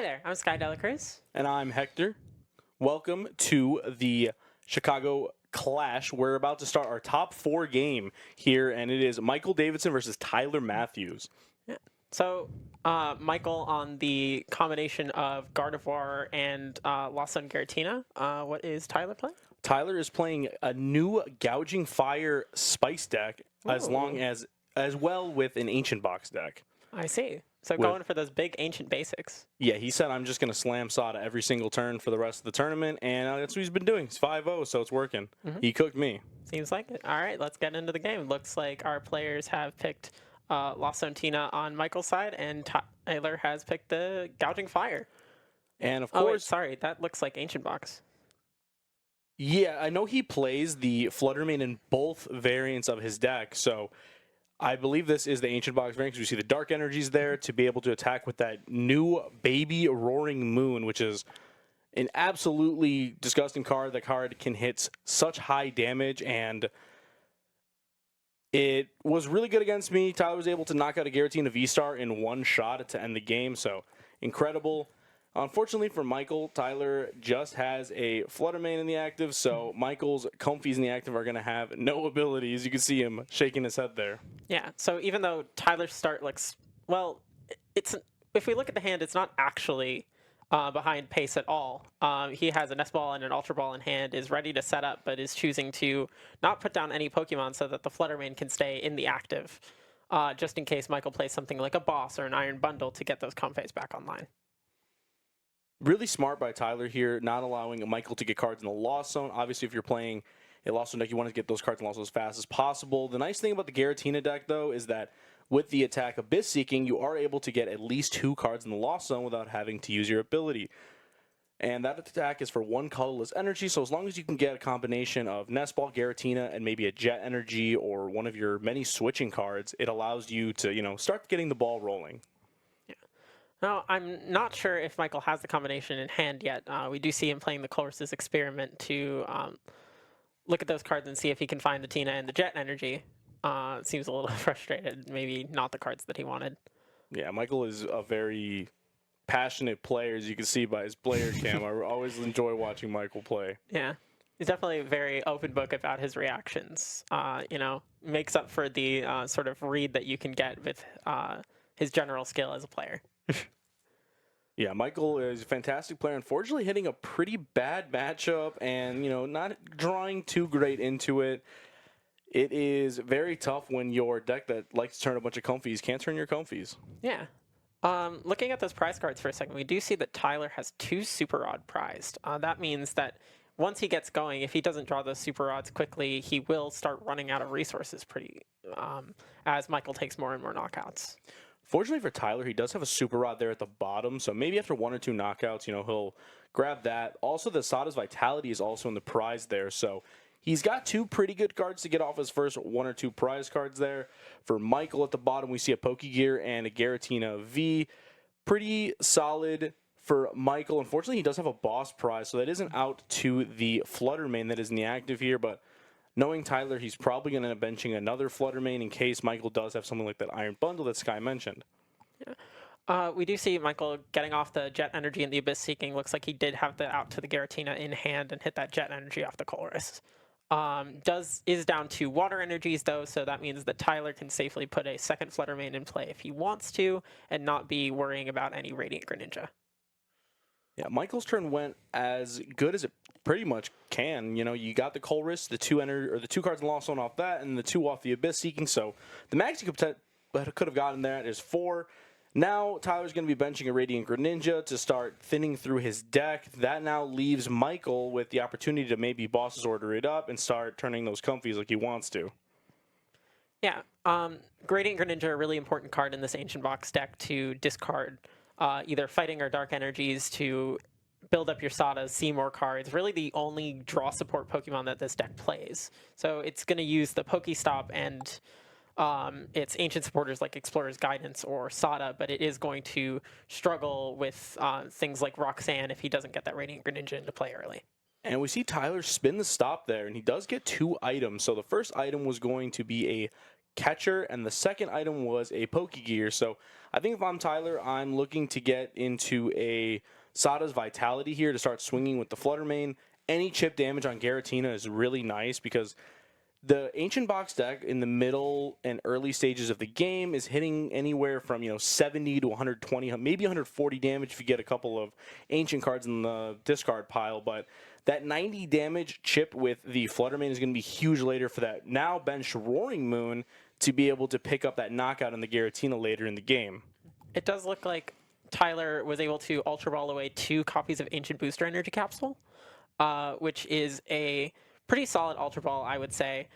there, I'm Sky Delacruz. And I'm Hector. Welcome to the Chicago Clash. We're about to start our top 4 game here, and it is Michael Davidson versus Tyler Mathews. Yeah. So, Michael on the combination of Gardevoir and Lost on Giratina. What is Tyler playing? Tyler is playing a new Gouging Fire Spice deck, as well with an Ancient Box deck. I see. So going for those big ancient basics. Yeah, he said, I'm just going to slam Sada every single turn for the rest of the tournament, and that's what he's been doing. He's 5-0, so it's working. He cooked me. Seems like it. All right, let's get into the game. Looks like our players have picked Lost on Tina on Michael's side, and Tyler has picked the Gouging Fire. And of course... Oh, wait, sorry, that looks like Ancient Box. Yeah, I know he plays the Fluttermane in both variants of his deck, so... I believe this is the Ancient Box variant because we see the Dark Energies there to be able to attack with that new Baby Roaring Moon, which is an absolutely disgusting card. The card can hit such high damage, and it was really good against me. Tyler was able to knock out a Giratina VSTAR in one shot to end the game, so incredible. Unfortunately for Michael, Tyler just has a Fluttermane in the active, so Michael's Comfies in the active are going to have no abilities. You can see him shaking his head there. Yeah, so even though Tyler's start looks, well, if we look at the hand, it's not actually behind pace at all. He has a Nest Ball and an Ultra Ball in hand, is ready to set up, but is choosing to not put down any Pokemon so that the Fluttermane can stay in the active, just in case Michael plays something like a Boss or an Iron Bundle to get those Comfes back online. Really smart by Tyler here, not allowing Michael to get cards in the Lost Zone. Obviously, if you're playing a Lost Zone deck, you want to get those cards in the Lost Zone as fast as possible. The nice thing about the Giratina deck, though, is that with the attack Abyss Seeking, you are able to get at least 2 cards in the Lost Zone without having to use your ability. And that attack is for 1 colorless energy, so as long as you can get a combination of Nest Ball, Giratina, and maybe a Jet Energy or one of your many switching cards, it allows you to, start getting the ball rolling. Now, I'm not sure if Michael has the combination in hand yet. We do see him playing the Colress's Experiment to look at those cards and see if he can find the Tina and the Jet Energy. Seems a little frustrated. Maybe not the cards that he wanted. Yeah, Michael is a very passionate player, as you can see by his player cam. I always enjoy watching Michael play. Yeah. He's definitely a very open book about his reactions. Makes up for the sort of read that you can get with his general skill as a player. Yeah, Michael is a fantastic player. Unfortunately, hitting a pretty bad matchup and, not drawing too great into it. It is very tough when your deck that likes to turn a bunch of Comfies can't turn your Comfies. Yeah. Looking at those prize cards for a second, we do see that Tyler has 2 Super Rod prized. That means that once he gets going, if he doesn't draw those Super Rods quickly, he will start running out of resources as Michael takes more and more knockouts. Fortunately for Tyler, he does have a Super Rod there at the bottom, so maybe after 1 or 2 knockouts, he'll grab that. Also, the Sada's Vitality is also in the prize there, so he's got 2 pretty good cards to get off his first 1 or 2 prize cards there. For Michael at the bottom, we see a Pokegear and a Giratina V. Pretty solid for Michael. Unfortunately, he does have a Boss prize, so that isn't out to the Fluttermane that is in the active here, but knowing Tyler, he's probably going to end up benching another Fluttermane in case Michael does have something like that Iron Bundle that Sky mentioned. Yeah. We do see Michael getting off the Jet Energy and the Abyss Seeking. Looks like he did have the out to the Giratina in hand and hit that Jet Energy off the Colress. Is down to Water Energies, though, so that means that Tyler can safely put a second Fluttermane in play if he wants to and not be worrying about any Radiant Greninja. Yeah, Michael's turn went as good as it pretty much can. You got the Colress, the 2 cards in Lost Zone off that, and the 2 off the Abyss Seeking. So the max you could have gotten there is 4. Now Tyler's going to be benching a Radiant Greninja to start thinning through his deck. That now leaves Michael with the opportunity to maybe Boss's Order it up and start turning those Comfies like he wants to. Yeah, Radiant Greninja, a really important card in this Ancient Box deck to discard. Either Fighting or Dark Energies to build up your Sadas, see more cards. Really the only draw support Pokemon that this deck plays. So it's going to use the Pokestop and its ancient supporters like Explorer's Guidance or Sada, but it is going to struggle with things like Roxanne if he doesn't get that Radiant Greninja into play early. And we see Tyler spin the stop there, and he does get 2 items. So the first item was going to be a catcher, and the second item was a Pokegear. So I think if I'm Tyler, I'm looking to get into a Sada's Vitality here to start swinging with the Flutter Mane. Any chip damage on Giratina is really nice because the Ancient Box deck in the middle and early stages of the game is hitting anywhere from 70 to 120, maybe 140 damage if you get a couple of Ancient cards in the discard pile. But that 90 damage chip with the Fluttermane is going to be huge later for that now benched Roaring Moon to be able to pick up that knockout in the Giratina later in the game. It does look like Tyler was able to Ultra Ball away 2 copies of Ancient Booster Energy Capsule, which is a pretty solid Ultra Ball, I would say.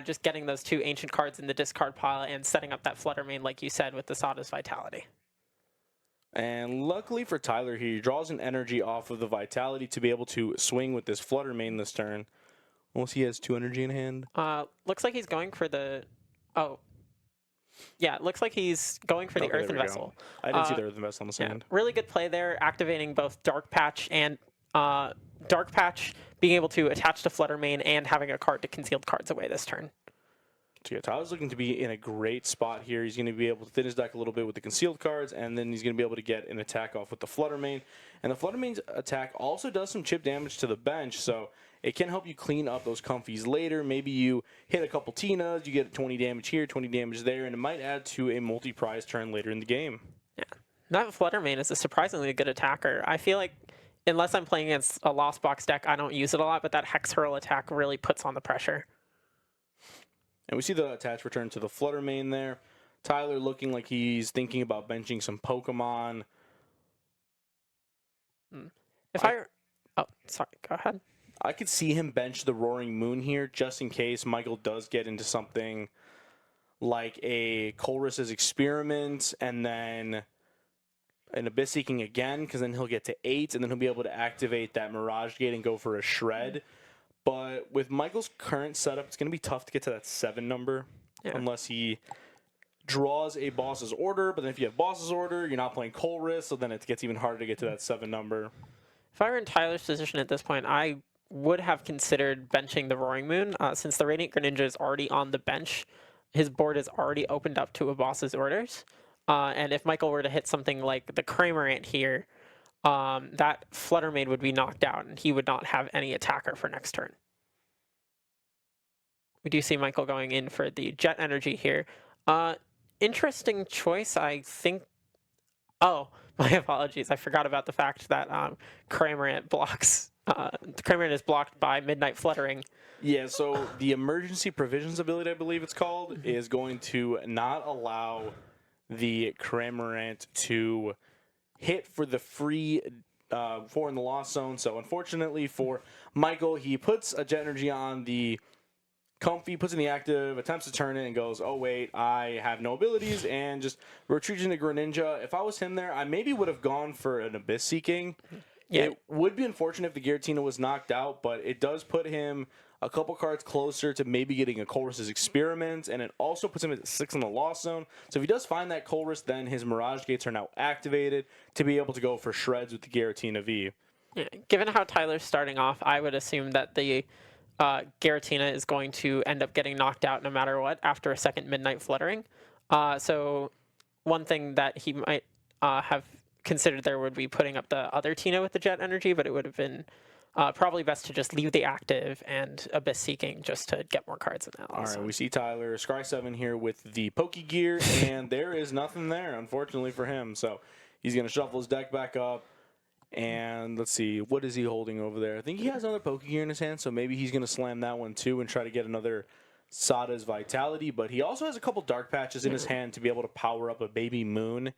Just getting those 2 Ancient cards in the discard pile and setting up that Flutter Mane, like you said, with the Sada's Vitality. And luckily for Tyler here, he draws an energy off of the Vitality to be able to swing with this Flutter Mane this turn. Unless he has 2 energy in hand. Looks like he's going for the... Oh. Yeah, it looks like he's going for the Earthen Vessel. I didn't see the Earthen Vessel on the sand. Really good play there, activating both Dark Patch and... Dark Patch being able to attach to Flutter Mane and having a card to concealed cards away this turn. So yeah, Tyler's looking to be in a great spot here. He's going to be able to thin his deck a little bit with the concealed cards, and then he's going to be able to get an attack off with the Flutter Mane. And the Flutter Mane's attack also does some chip damage to the bench, so it can help you clean up those comfies later. Maybe you hit a couple Tinas, you get 20 damage here, 20 damage there, and it might add to a multi-prize turn later in the game. Yeah, that Flutter Mane is a surprisingly good attacker. I feel like unless I'm playing against a Lost Box deck, I don't use it a lot, but that Hex Hurl attack really puts on the pressure. And we see the attach return to the Flutter Mane there. Tyler looking like he's thinking about benching some Pokemon. Oh, sorry, go ahead. I could see him bench the Roaring Moon here just in case Michael does get into something like a Colress's Experiment and then an Abyss Seeking again, because then he'll get to 8 and then he'll be able to activate that Mirage Gate and go for a Shred. But with Michael's current setup, it's going to be tough to get to that 7 number unless he draws a Boss's Order. But then if you have Boss's Order, you're not playing Colress, so then it gets even harder to get to that 7 number. If I were in Tyler's position at this point, I would have considered benching the Roaring Moon. Since the Radiant Greninja is already on the bench, his board is already opened up to a Boss's Orders. And if Michael were to hit something like the Cramorant here, that Flutter Mane would be knocked out, and he would not have any attacker for next turn. We do see Michael going in for the Jet Energy here. Interesting choice, I think. Oh, my apologies. I forgot about the fact that Cramorant blocks. Cramorant is blocked by Midnight Fluttering. Yeah, so the Emergency Provisions ability, I believe it's called, is going to not allow the Cramorant to hit for the free 4 in the Lost Zone. So unfortunately for Michael, he puts a Jet Energy on the Comfy, puts in the active, attempts to turn it, and goes, oh wait, I have no abilities, and just retreats into Greninja. If I was him there, I maybe would have gone for an Abyss Seeking. Yeah. It would be unfortunate if the Giratina was knocked out, but it does put him a couple cards closer to maybe getting a Colress's Experiment, and it also puts him at 6 in the Lost Zone. So if he does find that Colress, then his Mirage Gates are now activated to be able to go for shreds with the Giratina V. Yeah, given how Tyler's starting off, I would assume that the Giratina is going to end up getting knocked out no matter what after a second Midnight Fluttering. So one thing that he might have considered there would be putting up the other Tina with the Jet Energy, but it would have been probably best to just leave the active and Abyss Seeking just to get more cards in that. All right, we see Tyler Scry 7 here with the Pokegear, and there is nothing there, unfortunately for him. So he's going to shuffle his deck back up. And let's see, what is he holding over there? I think he has another Pokegear in his hand, so maybe he's going to slam that one too and try to get another Sada's Vitality. But he also has a couple Dark Patches in his hand to be able to power up a Baby Moon.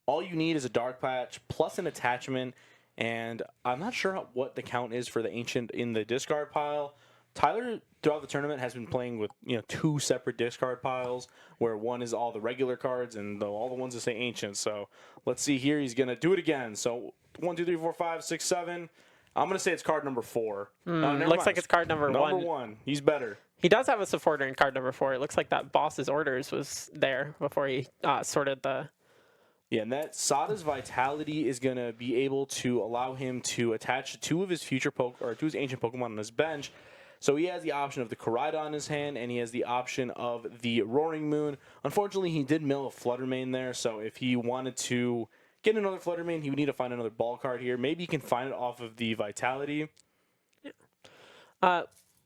All you need is a Dark Patch plus an attachment, and I'm not sure what the count is for the Ancient in the discard pile. Tyler, throughout the tournament, has been playing with 2 separate discard piles, where one is all the regular cards and all the ones that say Ancient. So let's see here. He's going to do it again. So 1, 2, 3, 4, 5, 6, 7. I'm going to say it's card number 4. Looks like it's card number 1. Number 1. He's better. He does have a supporter in card number 4. It looks like that Boss's Orders was there before he sorted the... Yeah, and that Sada's Vitality is going to be able to allow him to attach 2 of his future to his ancient Pokemon on his bench. So he has the option of the Koraidon in his hand, and he has the option of the Roaring Moon. Unfortunately, he did mill a Fluttermane there, so if he wanted to get another Fluttermane, he would need to find another ball card here. Maybe he can find it off of the Vitality.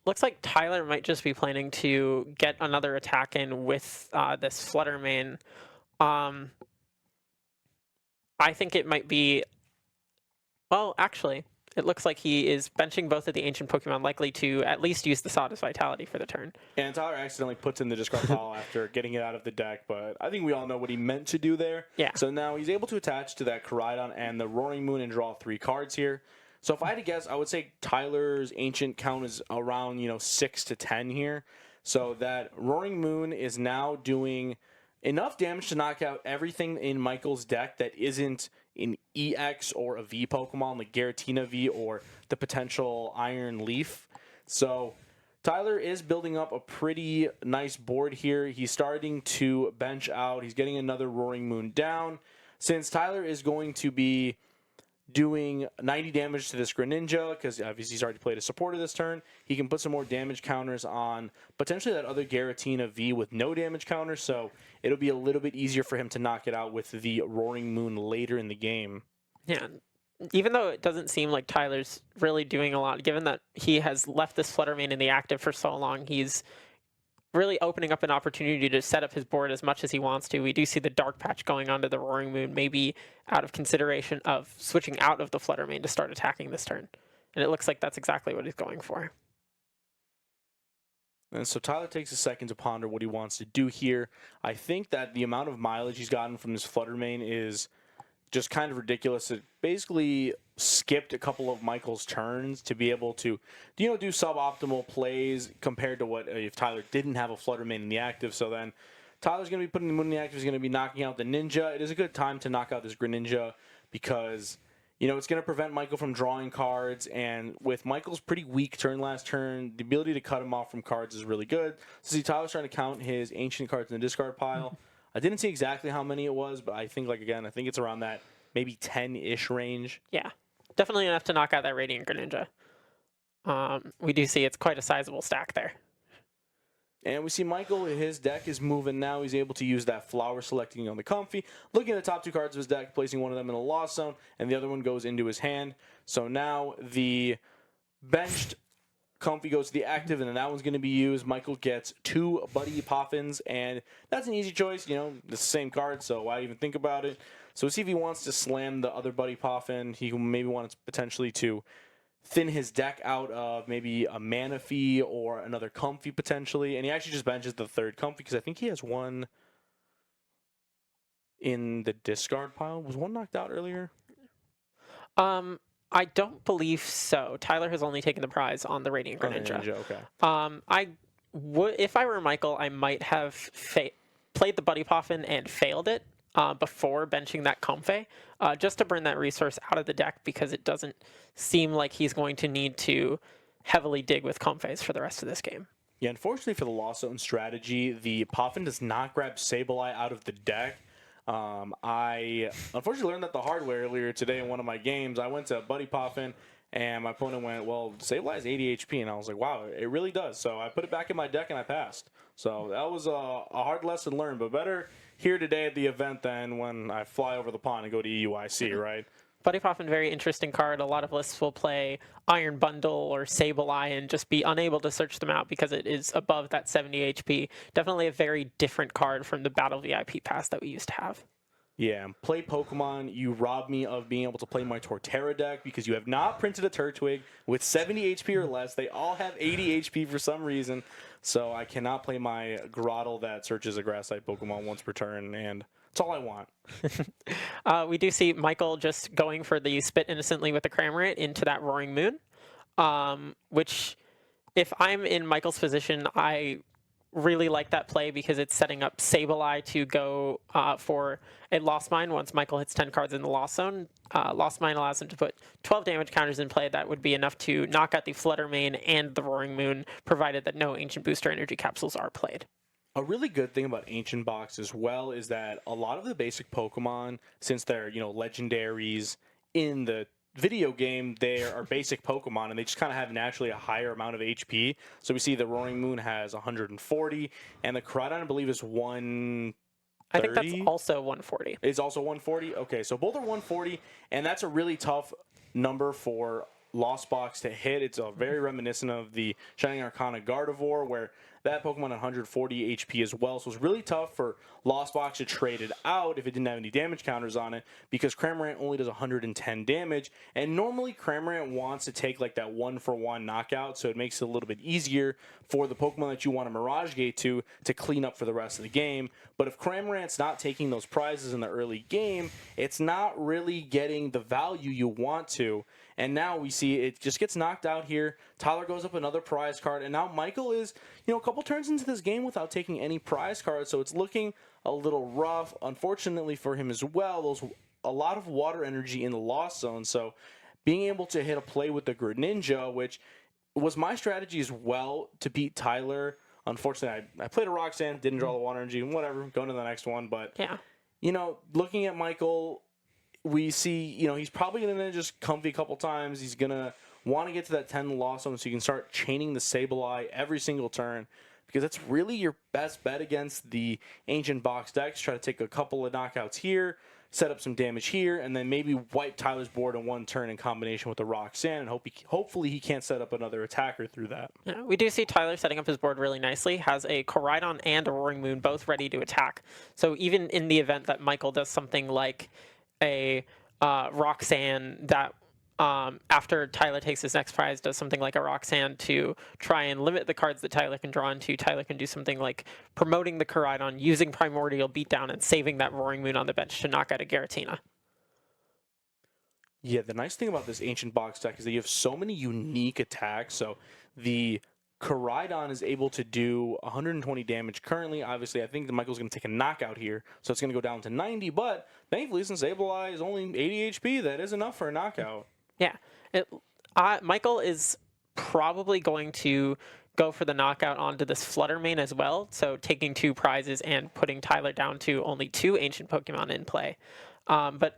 Looks like Tyler might just be planning to get another attack in with this Fluttermane. I think it might be... Well, actually, it looks like he is benching both of the ancient Pokemon, likely to at least use the Sawdust Vitality for the turn. And Tyler accidentally puts in the discard pile after getting it out of the deck, but I think we all know what he meant to do there. Yeah. So now he's able to attach to that Koraidon and the Roaring Moon and draw 3 cards here. So if I had to guess, I would say Tyler's ancient count is around, 6 to 10 here. So that Roaring Moon is now doing enough damage to knock out everything in Michael's deck that isn't an EX or a V Pokemon like Giratina V or the potential Iron Leaf. So Tyler is building up a pretty nice board here. He's starting to bench out. He's getting another Roaring Moon down. Since Tyler is going to be doing 90 damage to this Greninja, because obviously he's already played a supporter this turn, he can put some more damage counters on potentially that other Giratina V with no damage counter, so it'll be a little bit easier for him to knock it out with the Roaring Moon later in the game. Yeah, even though it doesn't seem like Tyler's really doing a lot, given that he has left this Fluttermane in the active for so long, he's really opening up an opportunity to set up his board as much as he wants to. We do see the Dark Patch going onto the Roaring Moon, maybe out of consideration of switching out of the Fluttermane to start attacking this turn. And it looks like that's exactly what he's going for. And so Tyler takes a second to ponder what he wants to do here. I think that the amount of mileage he's gotten from this Fluttermane is just kind of ridiculous. It basically skipped a couple of Michael's turns to be able to, do suboptimal plays compared to what if Tyler didn't have a Fluttermane in the active. So then Tyler's going to be putting the Moon in the active. He's going to be knocking out the Ninja. It is a good time to knock out this Greninja because, it's going to prevent Michael from drawing cards. And with Michael's pretty weak turn last turn, the ability to cut him off from cards is really good. So see, Tyler's trying to count his ancient cards in the discard pile. I didn't see exactly how many it was, but I think, I think it's around that maybe 10-ish range. Yeah, definitely enough to knock out that Radiant Greninja. We do see it's quite a sizable stack there. And we see Michael, his deck is moving now. He's able to use that flower selecting on the Comfy, looking at the top 2 cards of his deck, placing one of them in a Lost Zone, and the other one goes into his hand. So now the benched Comfy goes to the active, and then that one's going to be used. Michael gets 2 Buddy Poffins, and that's an easy choice. The same card, so why even think about it? So we'll see if he wants to slam the other Buddy Poffin. He maybe wants potentially to thin his deck out of maybe a Manaphy or another Comfy potentially. And he actually just benches the 3rd Comfy because I think he has one in the discard pile. Was one knocked out earlier? I don't believe so. Tyler has only taken the prize on the Radiant Greninja. Okay. If I were Michael, I might have played the Buddy Poffin and failed it before benching that Comfey, just to burn that resource out of the deck because it doesn't seem like he's going to need to heavily dig with Comfeys for the rest of this game. Yeah, unfortunately for the Lost Zone strategy, the Poffin does not grab Sableye out of the deck. I unfortunately learned that the hard way earlier today in one of my games. I went to Buddy Poffin, and my opponent went, well, Sableye is 80 HP, and I was like, wow, it really does. So I put it back in my deck, and I passed. So that was a hard lesson learned, but better here today at the event than when I fly over the pond and go to EUIC, right? Buddy Poffin, very interesting card. A lot of lists will play Iron Bundle or Sableye and just be unable to search them out because it is above that 70 HP. Definitely a very different card from the Battle VIP pass that we used to have. Yeah, play Pokemon. You rob me of being able to play my Torterra deck because you have not printed a Turtwig with 70 HP or less. They all have 80 HP for some reason. So I cannot play my Grottle that searches a Grass-type Pokemon once per turn, and that's all I want. We do see Michael just going for the Spit Innocently with the Cramorant into that Roaring Moon, which if I'm in Michael's position, I really like that play because it's setting up Sableye to go for a Lost Mine once Michael hits 10 cards in the Lost Zone. Lost Mine allows him to put 12 damage counters in play. That would be enough to knock out the Fluttermane and the Roaring Moon, provided that no Ancient Booster Energy Capsules are played. A really good thing about Ancient Box as well is that a lot of the basic Pokemon, since they're, legendaries in the video game, they are basic Pokemon, and they just kind of have naturally a higher amount of HP. So we see the Roaring Moon has 140, and the Koraidon, I believe, is 130. I think that's also 140. It's also 140? Okay, so both are 140, and that's a really tough number for Lost Box to hit. It's very reminiscent of the Shining Arcana Gardevoir, where that Pokemon had 140 HP as well. So it's really tough for Lost Box to trade it out if it didn't have any damage counters on it, because Cramorant only does 110 damage. And normally Cramorant wants to take like that 1-for-1 knockout, so it makes it a little bit easier for the Pokemon that you want to Mirage Gate to clean up for the rest of the game. But if Cramorant's not taking those prizes in the early game, it's not really getting the value you want to. And now we see it just gets knocked out here. Tyler goes up another prize card, and now Michael is, a couple turns into this game without taking any prize cards, so it's looking a little rough. Unfortunately for him as well, a lot of water energy in the Lost Zone, so being able to hit a play with the Greninja, which was my strategy as well to beat Tyler. Unfortunately, I played a Roxanne, didn't draw the water energy, whatever, going to the next one. But, looking at Michael, we see, he's probably going to just comfy a couple times. He's going to want to get to that 10 Lost Zone so you can start chaining the Sableye every single turn, because that's really your best bet against the Ancient Box decks. Try to take a couple of knockouts here, set up some damage here, and then maybe wipe Tyler's board in one turn in combination with the Roxanne, and hopefully he can't set up another attacker through that. Yeah, we do see Tyler setting up his board really nicely, has a Koraidon and a Roaring Moon both ready to attack. So even in the event that Michael does something like a Roxanne that after Tyler takes his next prize, does something like a Roxanne to try and limit the cards that Tyler can draw into, Tyler can do something like promoting the Koraidon, using Primordial Beatdown, and saving that Roaring Moon on the bench to knock out a Giratina. Yeah, the nice thing about this Ancient Box deck is that you have so many unique attacks. So the Koraidon is able to do 120 damage currently. Obviously, I think that Michael's going to take a knockout here, so it's going to go down to 90. But thankfully, since Sableye is only 80 HP, that is enough for a knockout. Yeah. Michael is probably going to go for the knockout onto this Flutter Mane as well, so taking 2 prizes and putting Tyler down to only 2 Ancient Pokemon in play. But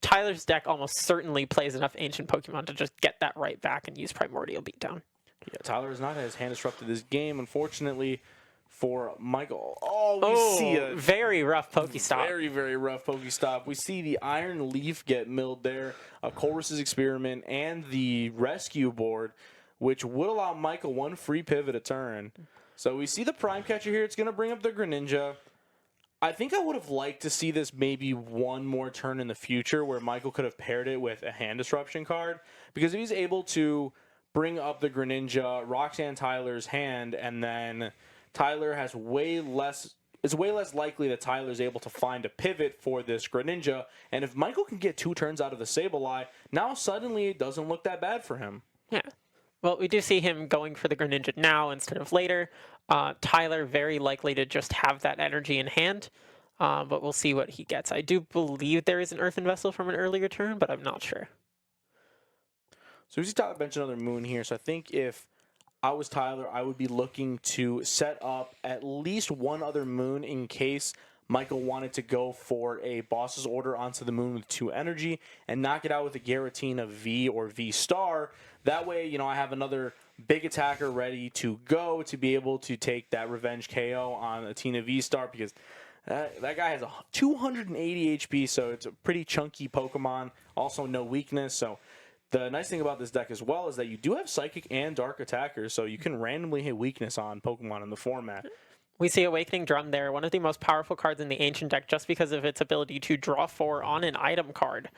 Tyler's deck almost certainly plays enough Ancient Pokemon to just get that right back and use Primordial Beatdown. Yeah, Tyler has not had his hand disrupted this game, unfortunately, for Michael. We see a very rough Pokestop. Very, very rough Pokestop. We see the Iron Leaf get milled there, a Colress's Experiment, and the Rescue board, which would allow Michael 1 free pivot a turn. So we see the Prime Catcher here. It's going to bring up the Greninja. I think I would have liked to see this maybe one more turn in the future where Michael could have paired it with a hand disruption card, because if he's able to bring up the Greninja, Roxanne Tyler's hand, and then Tyler has it's way less likely that Tyler's able to find a pivot for this Greninja. And if Michael can get 2 turns out of the Sableye, now suddenly it doesn't look that bad for him. Yeah. Well, we do see him going for the Greninja now instead of later. Tyler very likely to just have that energy in hand, but we'll see what he gets. I do believe there is an Earthen Vessel from an earlier turn, but I'm not sure. So we see Tyler bench another Moon here. So I think if I was Tyler, I would be looking to set up at least one other Moon in case Michael wanted to go for a Boss's Order onto the Moon with 2 energy and knock it out with a Giratina V or VSTAR. That way, I have another big attacker ready to go to be able to take that revenge KO on a Tina VSTAR, because that guy has 280 HP, so it's a pretty chunky Pokemon. Also, no weakness, so the nice thing about this deck as well is that you do have Psychic and Dark attackers, so you can randomly hit weakness on Pokemon in the format. We see Awakening Drum there, one of the most powerful cards in the Ancient deck just because of its ability to draw 4 on an item card,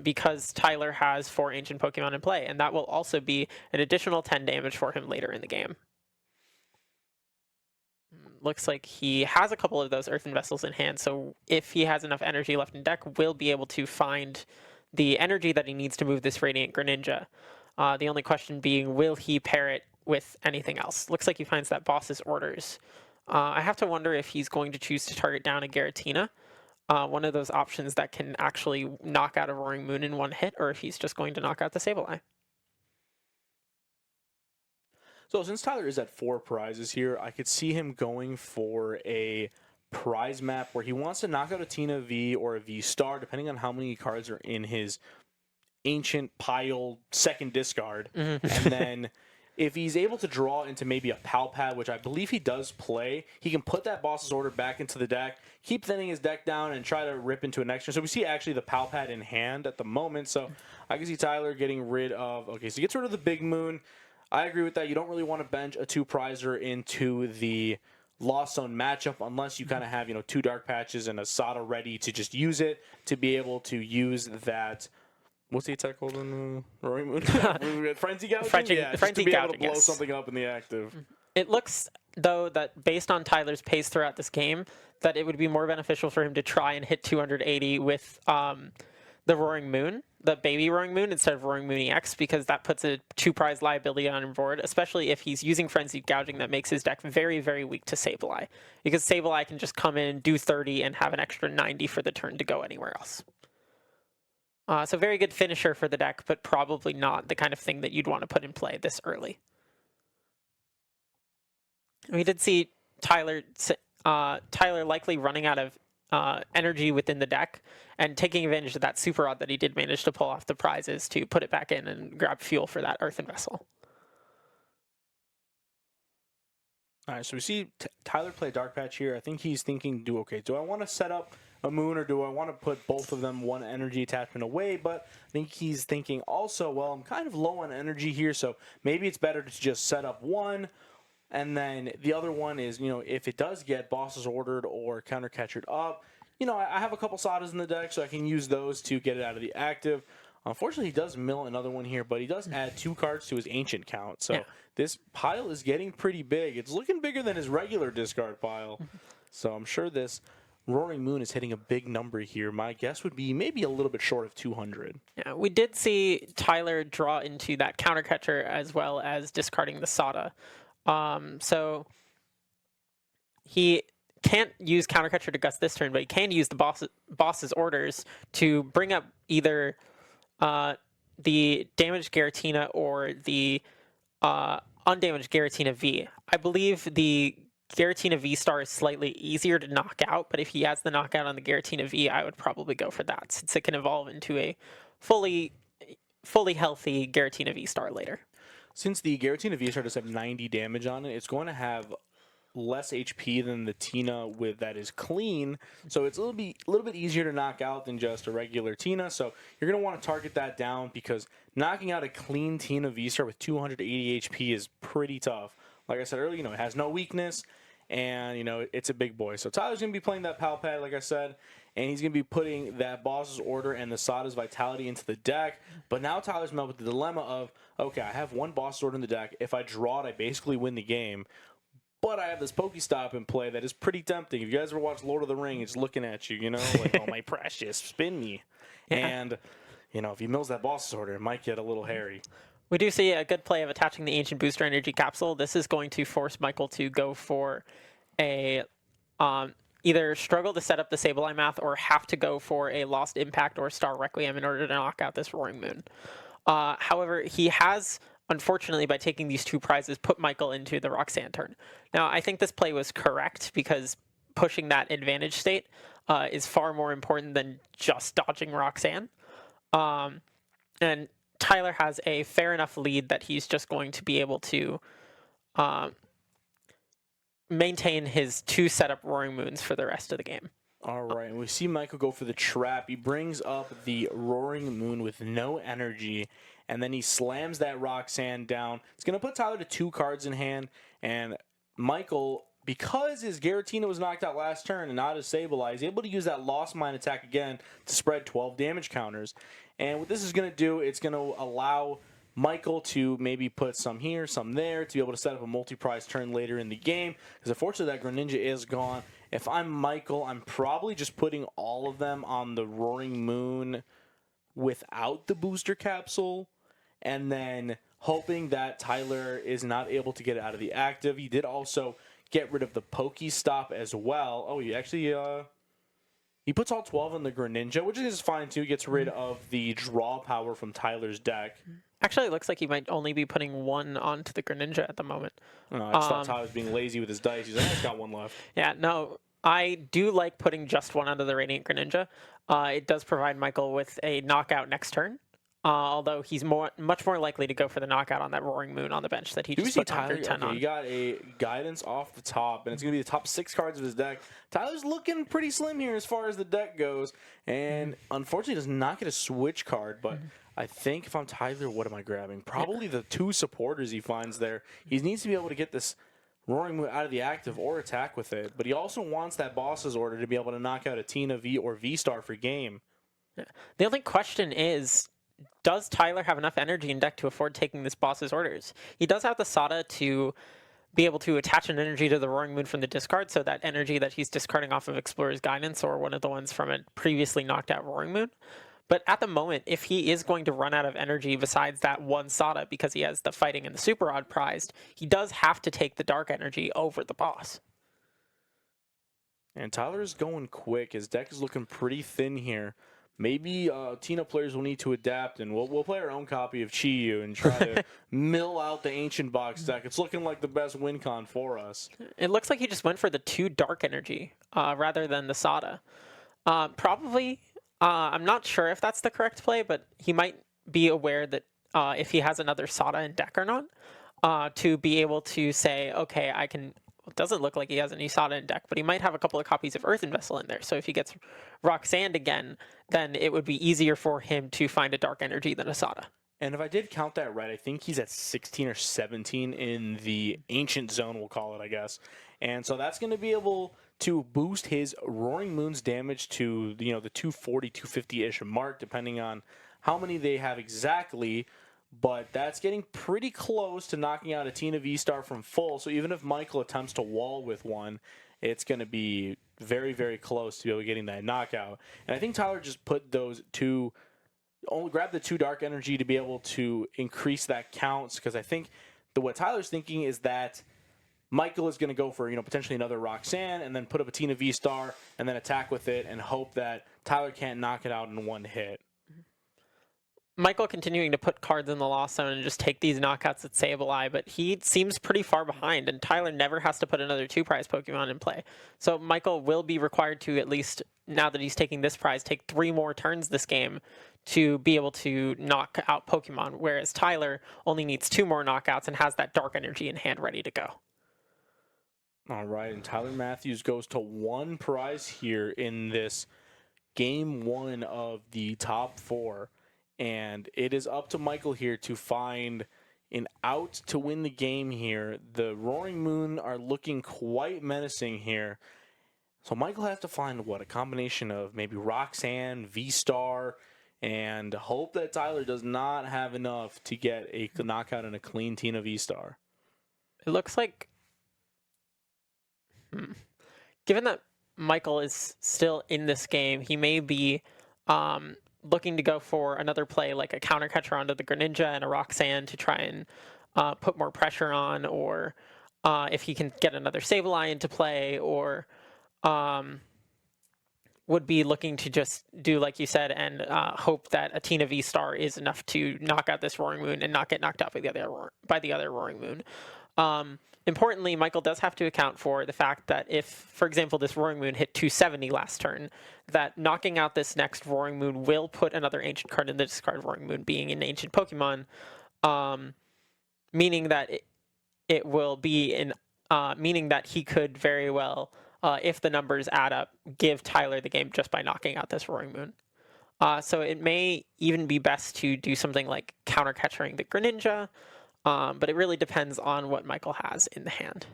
because Tyler has 4 Ancient Pokemon in play, and that will also be an additional 10 damage for him later in the game. Looks like he has a couple of those Earthen Vessels in hand, so if he has enough energy left in deck, we'll be able to find the energy that he needs to move this Radiant Greninja. The only question being, will he pair it with anything else? Looks like he finds that Boss's Orders. I have to wonder if he's going to choose to target down a Giratina, one of those options that can actually knock out a Roaring Moon in one hit, or if he's just going to knock out the Sableye. So since Tyler is at 4 prizes here, I could see him going for a prize map where he wants to knock out a Tina V or a VSTAR, depending on how many cards are in his ancient pile second discard, Mhm. and then if he's able to draw into maybe a Pal Pad, which I believe he does play, he can put that boss's order back into the deck, keep thinning his deck down, and try to rip into an extra. So we see actually the Pal Pad in hand at the moment. So I can see Tyler getting rid of. Okay, so he gets rid of the Big Moon. I agree with that. You don't really want to bench a 2-prizer into the Lost Zone matchup unless you kind of have, 2 Dark Patches and a Sada ready to just use it to be able to use that. What's the attack called in Roaring Moon? Frenzy Gouging? Frenzy just to be able to Gouging, blow yes. something up in the active. It looks, though, that based on Tyler's pace throughout this game, that it would be more beneficial for him to try and hit 280 with the Roaring Moon, the baby Roaring Moon, instead of Roaring Moon EX, because that puts a 2-prize liability on him board, especially if he's using Frenzied Gouging. That makes his deck very, very weak to Sableye, because Sableye can just come in, do 30, and have an extra 90 for the turn to go anywhere else. So very good finisher for the deck, but probably not the kind of thing that you'd want to put in play this early. We did see Tyler likely running out of energy within the deck and taking advantage of that super odd that he did manage to pull off the prizes to put it back in and grab fuel for that Earthen Vessel. All right, so we see Tyler play Dark Patch here. I think he's thinking, do I want to set up a Moon or do I want to put both of them one energy attachment away? But I think he's thinking also, well, I'm kind of low on energy here, so maybe it's better to just set up one. And then the other one is, if it does get Bosses Ordered or Counter Catchered up, I have a couple Sadas in the deck, so I can use those to get it out of the active. Unfortunately, he does mill another one here, but he does add 2 cards to his ancient count. So this pile is getting pretty big. It's looking bigger than his regular discard pile. So I'm sure this Roaring Moon is hitting a big number here. My guess would be maybe a little bit short of 200. Yeah, we did see Tyler draw into that counter catcher as well as discarding the Sada. So he can't use counter catcher to gust this turn, but he can use the boss's orders to bring up either the damaged Giratina or the undamaged Giratina V. I believe the Giratina VSTAR is slightly easier to knock out, but if he has the knockout on the Giratina V, I would probably go for that, since it can evolve into a fully healthy Giratina VSTAR later. Since the Giratina VSTAR does have 90 damage on it, it's going to have less HP than the Tina with that is clean, so it's a little bit easier to knock out than just a regular Tina. So you're going to want to target that down because knocking out a clean Tina VSTAR with 280 HP is pretty tough. Like I said earlier, it has no weakness, and it's a big boy. So Tyler's going to be playing that Pal Pad, like I said, and he's going to be putting that Boss's Order and the Sada's Vitality into the deck. But now Tyler's met with the dilemma of, okay, I have one Boss's Order in the deck. If I draw it, I basically win the game. But I have this Pokestop in play that is pretty tempting. If you guys ever watched Lord of the Rings, it's looking at you, like, oh, my precious, spin me. Yeah. And, if he mills that Boss's Order, it might get a little hairy. We do see a good play of attaching the Ancient Booster Energy Capsule. This is going to force Michael to go for a either struggle to set up the Sableye math or have to go for a Lost Impact or Star Requiem in order to knock out this Roaring Moon. However, he has, unfortunately, by taking these 2 prizes, put Michael into the Roxanne turn. Now, I think this play was correct because pushing that advantage state is far more important than just dodging Roxanne. And Tyler has a fair enough lead that he's just going to be able to maintain his 2 setup Roaring Moons for the rest of the game. All right, and we see Michael go for the trap. He brings up the Roaring Moon with no energy, and then he slams that Roxanne down. It's going to put Tyler to 2 cards in hand, and Michael, because his Giratina was knocked out last turn and not his Sableye, is able to use that Lost Mine attack again to spread 12 damage counters. And what this is going to do, it's going to allow Michael to maybe put some here, some there, to be able to set up a multi-prize turn later in the game. Because unfortunately, that Greninja is gone. If I'm Michael, I'm probably just putting all of them on the Roaring Moon without the booster capsule, and then hoping that Tyler is not able to get it out of the active. He did also get rid of the Pokestop as well. Oh, he actually he puts all 12 on the Greninja, which is fine too. He gets rid of the draw power from Tyler's deck. Actually, it looks like he might only be putting 1 onto the Greninja at the moment. I just thought Tyler was being lazy with his dice. He's like, I've got 1 left. Yeah, no, I do like putting just 1 onto the Radiant Greninja. It does provide Michael with a knockout next turn. although he's much more likely to go for the knockout on that Roaring Moon on the bench that he Do we just see put Tyler? 110 Okay, on. he got a guidance off the top, and it's going to be the top 6 cards of his deck. Tyler's looking pretty slim here as far as the deck goes, and unfortunately does not get a switch card, but I think if I'm Tyler, what am I grabbing? Probably the 2 supporters he finds there. He needs to be able to get this Roaring Moon out of the active or attack with it, but he also wants that boss's order to be able to knock out a Tina V or VSTAR for game. The only question is, does Tyler have enough energy in deck to afford taking this boss's orders? He does have the Sada to be able to attach an energy to the Roaring Moon from the discard, so that energy that he's discarding off of Explorer's Guidance or one of the ones from a previously knocked out Roaring Moon. But at the moment, if he is going to run out of energy besides that one Sada because he has the Fighting and the Super Rod prized, he does have to take the Dark Energy over the boss. And Tyler's going quick. His deck is looking pretty thin here. Maybe Tina players will need to adapt, and we'll play our own copy of Chi-Yu and try to mill out the Ancient Box deck. It's looking like the best win con for us. It looks like he just went for the 2 Dark Energy rather than the Sada. Probably, I'm not sure if that's the correct play, but he might be aware that if he has another Sada in deck or not, to be able to say, okay, I can... It doesn't look like he has any Sada in deck, but he might have a couple of copies of Earthen Vessel in there. So if he gets Rock Sand again, then it would be easier for him to find a Dark Energy than a Sada. And if I did count that right, I think he's at 16 or 17 in the Ancient Zone, we'll call it, I guess. And so that's going to be able to boost his Roaring Moon's damage to, the 240, 250-ish mark, depending on how many they have exactly. But that's getting pretty close to knocking out a Tina V-Star from full. So even if Michael attempts to wall with one, it's going to be very, very close to be able to getting that knockout. And I think Tyler just put those 2... only grab the 2 Dark Energy to be able to increase that counts, because I think what Tyler's thinking is that Michael is going to go for potentially another Roxanne and then put up a Tina V-Star and then attack with it and hope that Tyler can't knock it out in one hit. Michael continuing to put cards in the Lost Zone and just take these knockouts at Sableye, but he seems pretty far behind, and Tyler never has to put another 2 prize Pokemon in play. So Michael will be required to, at least now that he's taking this prize, take 3 more turns this game to be able to knock out Pokemon, whereas Tyler only needs 2 more knockouts and has that Dark Energy in hand ready to go. All right, and Tyler Mathews goes to 1 prize here in this game 1 of the top 4. And it is up to Michael here to find an out to win the game here. The Roaring Moon are looking quite menacing here. So Michael has to find, a combination of maybe Roxanne, V-Star, and hope that Tyler does not have enough to get a knockout and a clean Tina V-Star. It looks like... Given that Michael is still in this game, he may be... looking to go for another play like a counter catcher onto the Greninja and a Roxanne to try and put more pressure on, or if he can get another Sableye into play, or would be looking to just do like you said and hope that a Tina V-Star is enough to knock out this Roaring Moon and not get knocked out by the other Roaring Moon. Importantly, Michael does have to account for the fact that if, for example, this Roaring Moon hit 270 last turn, that knocking out this next Roaring Moon will put another Ancient card in the discard, Roaring Moon being an Ancient Pokemon, meaning that it will be meaning that he could very well, if the numbers add up, give Tyler the game just by knocking out this Roaring Moon. So it may even be best to do something like counter catchering the Greninja, but it really depends on what Michael has in the hand.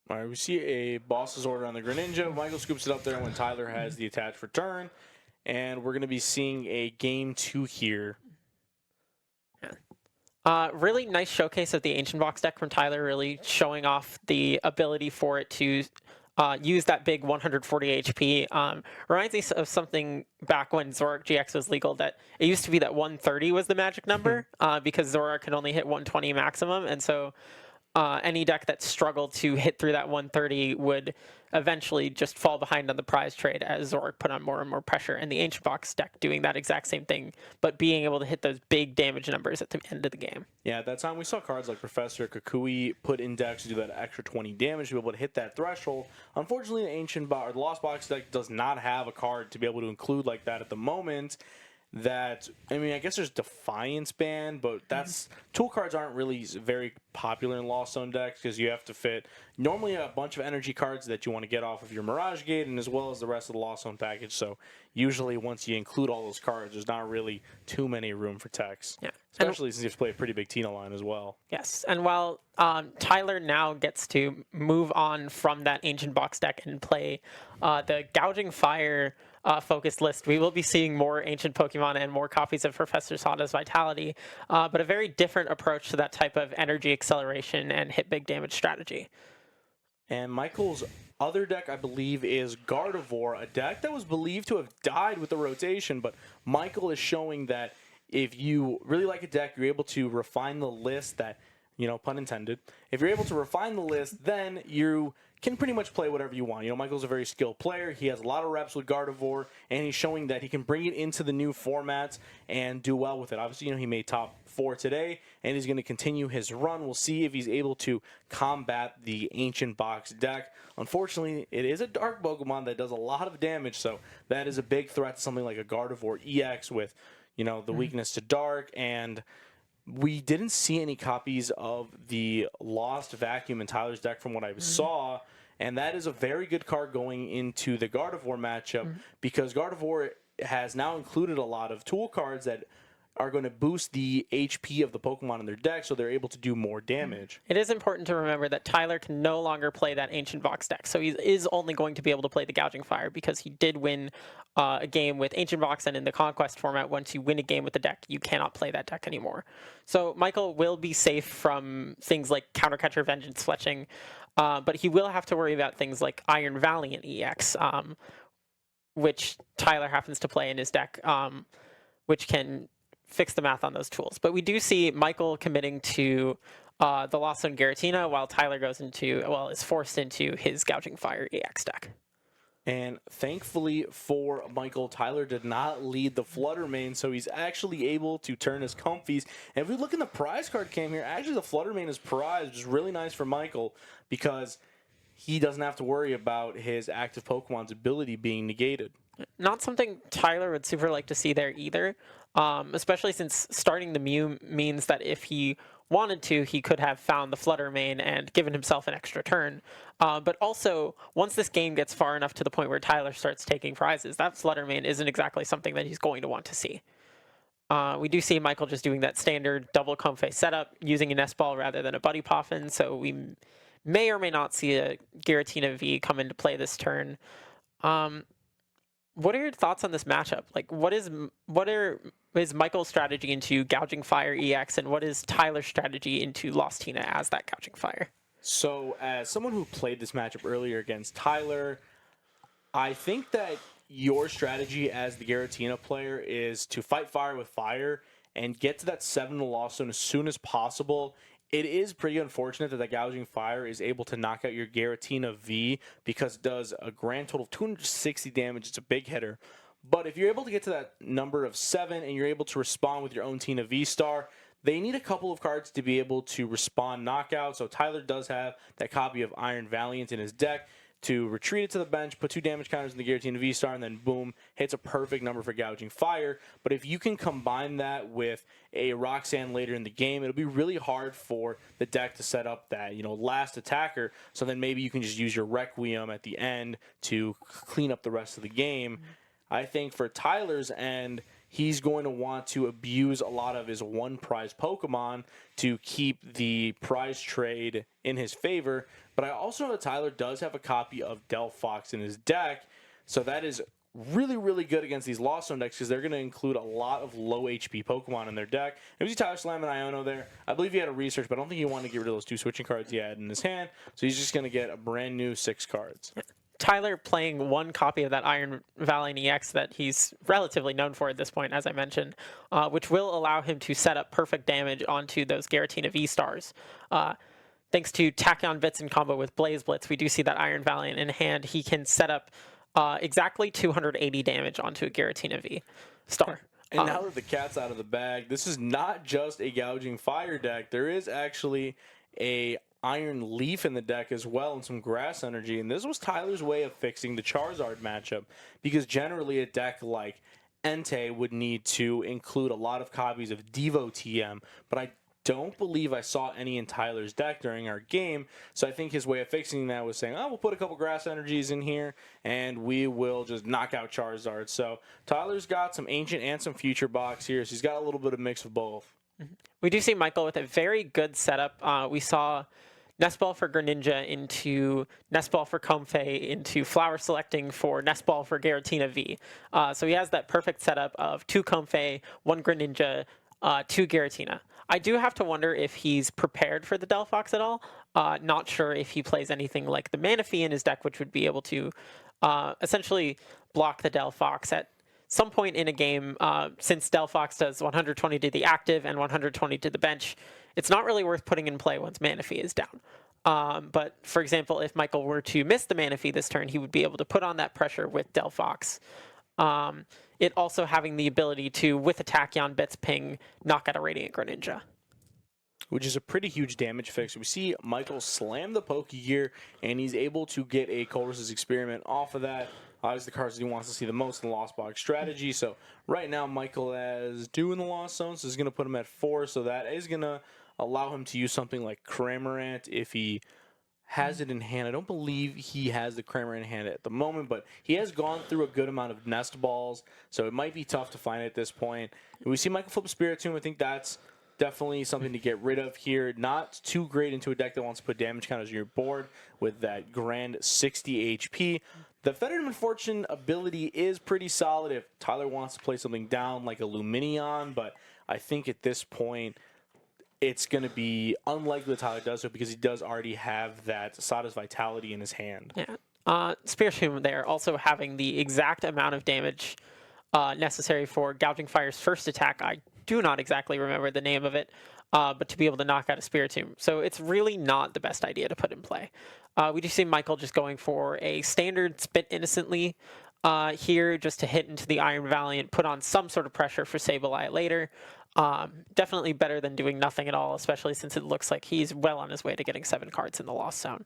All right, we see a boss's order on the Greninja. Michael scoops it up there when Tyler has the attached return. And we're going to be seeing a game 2 here. Really nice showcase of the Ancient Box deck from Tyler, really showing off the ability for it to use that big 140 HP. Reminds me of something back when Zoroark GX was legal, that it used to be that 130 was the magic number because Zoroark could only hit 120 maximum. And so any deck that struggled to hit through that 130 would eventually just fall behind on the prize trade as Zoroark put on more and more pressure. And the Ancient Box deck doing that exact same thing, but being able to hit those big damage numbers at the end of the game. Yeah, at that time we saw cards like Professor Kukui put in decks to do that extra 20 damage to be able to hit that threshold. Unfortunately, the Ancient Box or the Lost Box deck does not have a card to be able to include like that at the moment. that, I mean, I guess there's Defiance Band, but that's tool cards aren't really very popular in Lost Zone decks because you have to fit normally a bunch of energy cards that you want to get off of your Mirage Gate and as well as the rest of the Lost Zone package. So usually once you include all those cards, there's not really too many room for techs. Yeah. Especially since you have to play a pretty big Tina line as well. Yes, and while Tyler now gets to move on from that Ancient Box deck and play the Gouging Fire focused list, we will be seeing more Ancient Pokemon and more copies of Professor Sada's Vitality, but a very different approach to that type of energy acceleration and hit big damage strategy. And Michael's other deck, I believe, is Gardevoir, a deck that was believed to have died with the rotation, but Michael is showing that if you really like a deck, you're able to refine the list that, pun intended. If you're able to refine the list, then you can pretty much play whatever you want. Michael's a very skilled player. He has a lot of reps with Gardevoir, and he's showing that he can bring it into the new formats and do well with it. Obviously, he made top 4 today, and he's going to continue his run. We'll see if he's able to combat the Ancient Box deck. Unfortunately, it is a dark Pokemon that does a lot of damage, so that is a big threat to something like a Gardevoir EX with the weakness to dark, and we didn't see any copies of the Lost Vacuum in Tyler's deck from what I saw, and that is a very good card going into the Gardevoir matchup because Gardevoir has now included a lot of tool cards that are going to boost the HP of the Pokemon in their deck so they're able to do more damage. It is important to remember that Tyler can no longer play that Ancient Box deck, so he is only going to be able to play the Gouging Fire because he did win a game with Ancient Box, and in the Conquest format, once you win a game with the deck, you cannot play that deck anymore. So Michael will be safe from things like Countercatcher, Vengeance, Fletching, but he will have to worry about things like Iron Valiant EX, which Tyler happens to play in his deck, which can fix the math on those tools. But we do see Michael committing to the Lost Zone Giratina while Tyler is forced into his Gouging Fire EX deck. And thankfully for Michael, Tyler did not lead the Flutter Mane, so he's actually able to turn his Comfies. And if we look in the prize card cam here, actually the Flutter Mane is prized, which is really nice for Michael because he doesn't have to worry about his active Pokemon's ability being negated. Not something Tyler would super like to see there either, especially since starting the Mew means that if he wanted to, he could have found the Flutter Mane and given himself an extra turn. But also, once this game gets far enough to the point where Tyler starts taking prizes, that Flutter Mane isn't exactly something that he's going to want to see. We do see Michael just doing that standard double Comfey setup, using an S-Ball rather than a Buddy Poffin, so we may or may not see a Giratina V come into play this turn. What are your thoughts on this matchup? Like, what is Michael's strategy into Gouging Fire EX, and what is Tyler's strategy into Lost Tina as that Gouging Fire? So, as someone who played this matchup earlier against Tyler, I think that your strategy as the Giratina player is to fight fire with fire and get to that 7 in the Lost Zone as soon as possible. It is pretty unfortunate that the Gouging Fire is able to knock out your Giratina V because it does a grand total of 260 damage. It's a big hitter. But if you're able to get to that number of 7 and you're able to respond with your own Tina VSTAR, they need a couple of cards to be able to respond knockout. So Tyler does have that copy of Iron Valiant in his deck to retreat it to the bench, put 2 damage counters in the Giratina V-Star, and then boom, hits a perfect number for Gouging Fire. But if you can combine that with a Roxanne later in the game, it'll be really hard for the deck to set up that, last attacker. So then maybe you can just use your Requiem at the end to clean up the rest of the game. I think for Tyler's end, he's going to want to abuse a lot of his one prize Pokemon to keep the prize trade in his favor. But I also know that Tyler does have a copy of Delphox in his deck, so that is really, really good against these Lost Zone decks because they're going to include a lot of low HP Pokemon in their deck. And we see Tyler slamming Iono there. I believe he had a research, but I don't think he wanted to get rid of those 2 switching cards he had in his hand, so he's just going to get a brand new 6 cards. Tyler playing 1 copy of that Iron Valiant EX that he's relatively known for at this point, as I mentioned, which will allow him to set up perfect damage onto those Giratina V-Stars. Thanks to Tachyon Bits in combo with Blaze Blitz, we do see that Iron Valiant in hand. He can set up exactly 280 damage onto a Giratina V-Star. And now that the cat's out of the bag, this is not just a Gouging Fire deck. There is actually a Iron Leaf in the deck as well and some grass energy. And this was Tyler's way of fixing the Charizard matchup because generally a deck like Entei would need to include a lot of copies of Devo TM, but I don't believe I saw any in Tyler's deck during our game. So I think his way of fixing that was saying, oh, we'll put a couple grass energies in here and we will just knock out Charizard. So Tyler's got some ancient and some future box here. So he's got a little bit of mix of both. We do see Michael with a very good setup. We saw Nest Ball for Greninja into Nest Ball for Comfey into Flower Selecting for Nest Ball for Giratina V. So he has that perfect setup of 2 Comfey, 1 Greninja, 2 Giratina. I do have to wonder if he's prepared for the Delphox at all. Not sure if he plays anything like the Manaphy in his deck, which would be able to essentially block the Delphox at some point in a game. Since Delphox does 120 to the active and 120 to the bench, it's not really worth putting in play once Manaphy is down. But for example, if Michael were to miss the Manaphy this turn, he would be able to put on that pressure with Delphox. It also having the ability to, with a Tachyon Bits ping, knock out a Radiant Greninja. Which is a pretty huge damage fix. We see Michael slam the Pokegear, and he's able to get a Colress's Experiment off of that. Obviously, the cards that he wants to see the most in the Lost Box strategy. So right now, Michael has 2 in the Lost Zone, so is going to put him at 4. So that is going to allow him to use something like Cramorant if he has it in hand. I don't believe he has the Cramorant in hand at the moment, but he has gone through a good amount of Nest Balls, so it might be tough to find at this point. We see Michael flip Spiritomb. I think that's definitely something to get rid of here. Not too great into a deck that wants to put damage counters on your board with that grand 60 HP. The Fetterman Fortune ability is pretty solid if Tyler wants to play something down like a Luminion, but I think at this point it's going to be unlikely that Tyler does so because he does already have that Sada's Vitality in his hand. Yeah. Spiritomb there also having the exact amount of damage necessary for Gouging Fire's first attack. I do not exactly remember the name of it, but to be able to knock out a Spiritomb. So it's really not the best idea to put in play. We do see Michael just going for a standard Spit Innocently here just to hit into the Iron Valiant, put on some sort of pressure for Sableye later. Definitely better than doing nothing at all, especially since it looks like he's well on his way to getting 7 cards in the Lost Zone.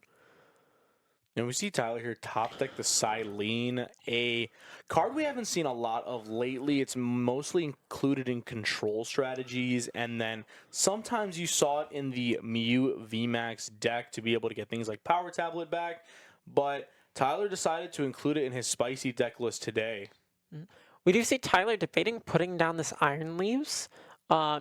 And we see Tyler here top deck the Silene, a card we haven't seen a lot of lately. It's mostly included in control strategies, and then sometimes you saw it in the Mew VMAX deck to be able to get things like Power Tablet back, but Tyler decided to include it in his spicy deck list today. We do see Tyler debating putting down this Iron Leaves,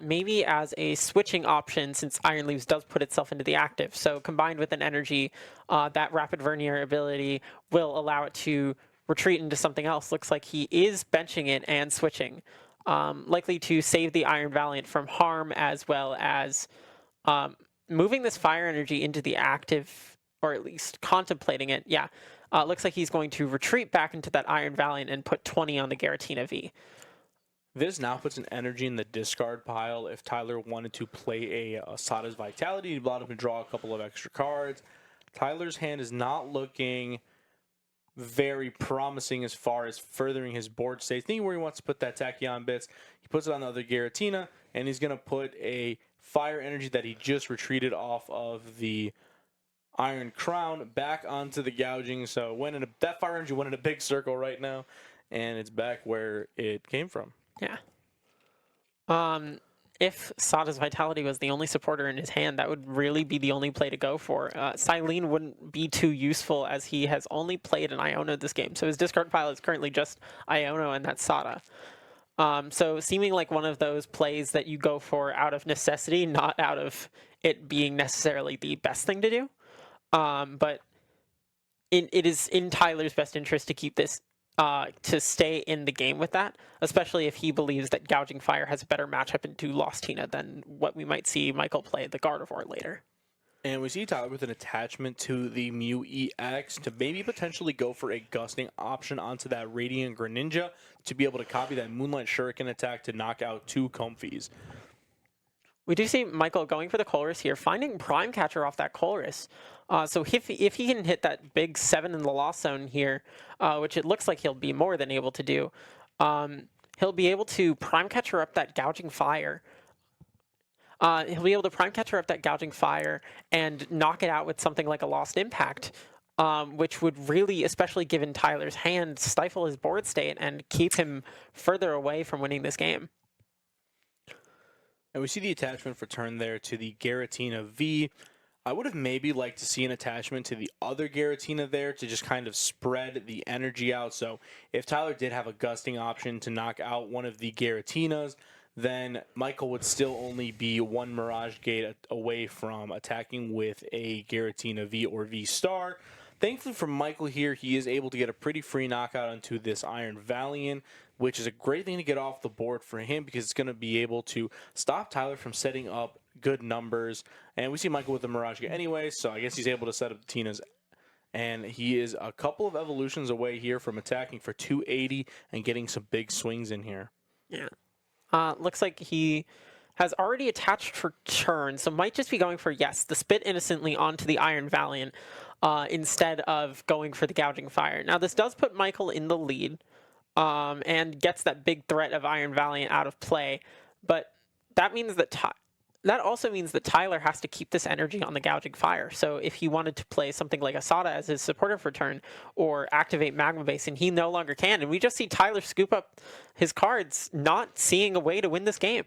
maybe as a switching option since Iron Leaves does put itself into the active. So combined with an energy, that Rapid Vernier ability will allow it to retreat into something else. Looks like he is benching it and switching, likely to save the Iron Valiant from harm as well as moving this Fire Energy into the active, or at least contemplating it. Yeah. Looks like he's going to retreat back into that Iron Valiant and put 20 on the Giratina V. This now puts an energy in the discard pile if Tyler wanted to play a Sada's Vitality. He'd allow him to draw a couple of extra cards. Tyler's hand is not looking very promising as far as furthering his board state. Thinking where he wants to put that Tachyon Bits. He puts it on the other Giratina, and he's going to put a Fire Energy that he just retreated off of the Iron Crown back onto the Gouging. So that Fire Energy went in a big circle right now, and it's back where it came from. Yeah. If Sada's Vitality was the only supporter in his hand, that would really be the only play to go for. Silene wouldn't be too useful as he has only played an Iono this game. So his discard pile is currently just Iono and that's Sada. So seeming like one of those plays that you go for out of necessity, not out of it being necessarily the best thing to do. But it is in Tyler's best interest to keep this to stay in the game with that, especially if he believes that Gouging Fire has a better matchup into Lost Tina than what we might see Michael play the Gardevoir later. And we see Tyler with an attachment to the Mew EX to maybe potentially go for a gusting option onto that Radiant Greninja to be able to copy that Moonlight Shuriken attack to knock out 2 Comfeys. We do see Michael going for the Colress here, finding Prime Catcher off that Colress. So if he can hit that big 7 in the Lost Zone here, which it looks like he'll be more than able to do, he'll be able to Prime Catcher up that Gouging Fire. He'll be able to Prime Catcher up that Gouging Fire and knock it out with something like a Lost Impact. which would really, especially given Tyler's hand, stifle his board state and keep him further away from winning this game. And we see the attachment for turn there to the Giratina V. I would have maybe liked to see an attachment to the other Giratina there to just kind of spread the energy out. So if Tyler did have a gusting option to knock out one of the Giratinas, then Michael would still only be one Mirage Gate away from attacking with a Giratina V or VSTAR. Thankfully for Michael here, he is able to get a pretty free knockout onto this Iron Valiant, which is a great thing to get off the board for him because it's going to be able to stop Tyler from setting up good numbers. And we see Michael with the Mirage Gate anyway, so I guess he's able to set up the Tinas. And he is a couple of evolutions away here from attacking for 280 and getting some big swings in here. Yeah. Looks like he has already attached for turn, so might just be going for, yes, the Spit Innocently onto the Iron Valiant instead of going for the Gouging Fire. Now, this does put Michael in the lead and gets that big threat of Iron Valiant out of play, but that means that that also means that Tyler has to keep this energy on the Gouging Fire. So if he wanted to play something like Asada as his supporter for turn or activate Magma Basin, he no longer can. And we just see Tyler scoop up his cards, not seeing a way to win this game.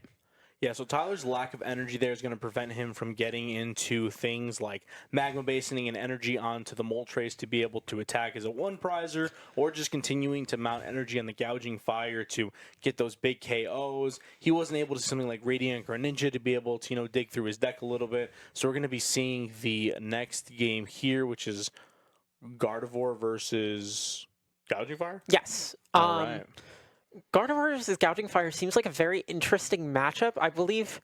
Yeah, so Tyler's lack of energy there is going to prevent him from getting into things like Magma Basoning and energy onto the Moltres to be able to attack as a one-prizer, or just continuing to mount energy on the Gouging Fire to get those big KOs. He wasn't able to do something like Radiant Greninja to be able to, dig through his deck a little bit. So we're going to be seeing the next game here, which is Gardevoir versus Gouging Fire? Yes. All right. Gardevoir versus Gouging Fire seems like a very interesting matchup. I believe,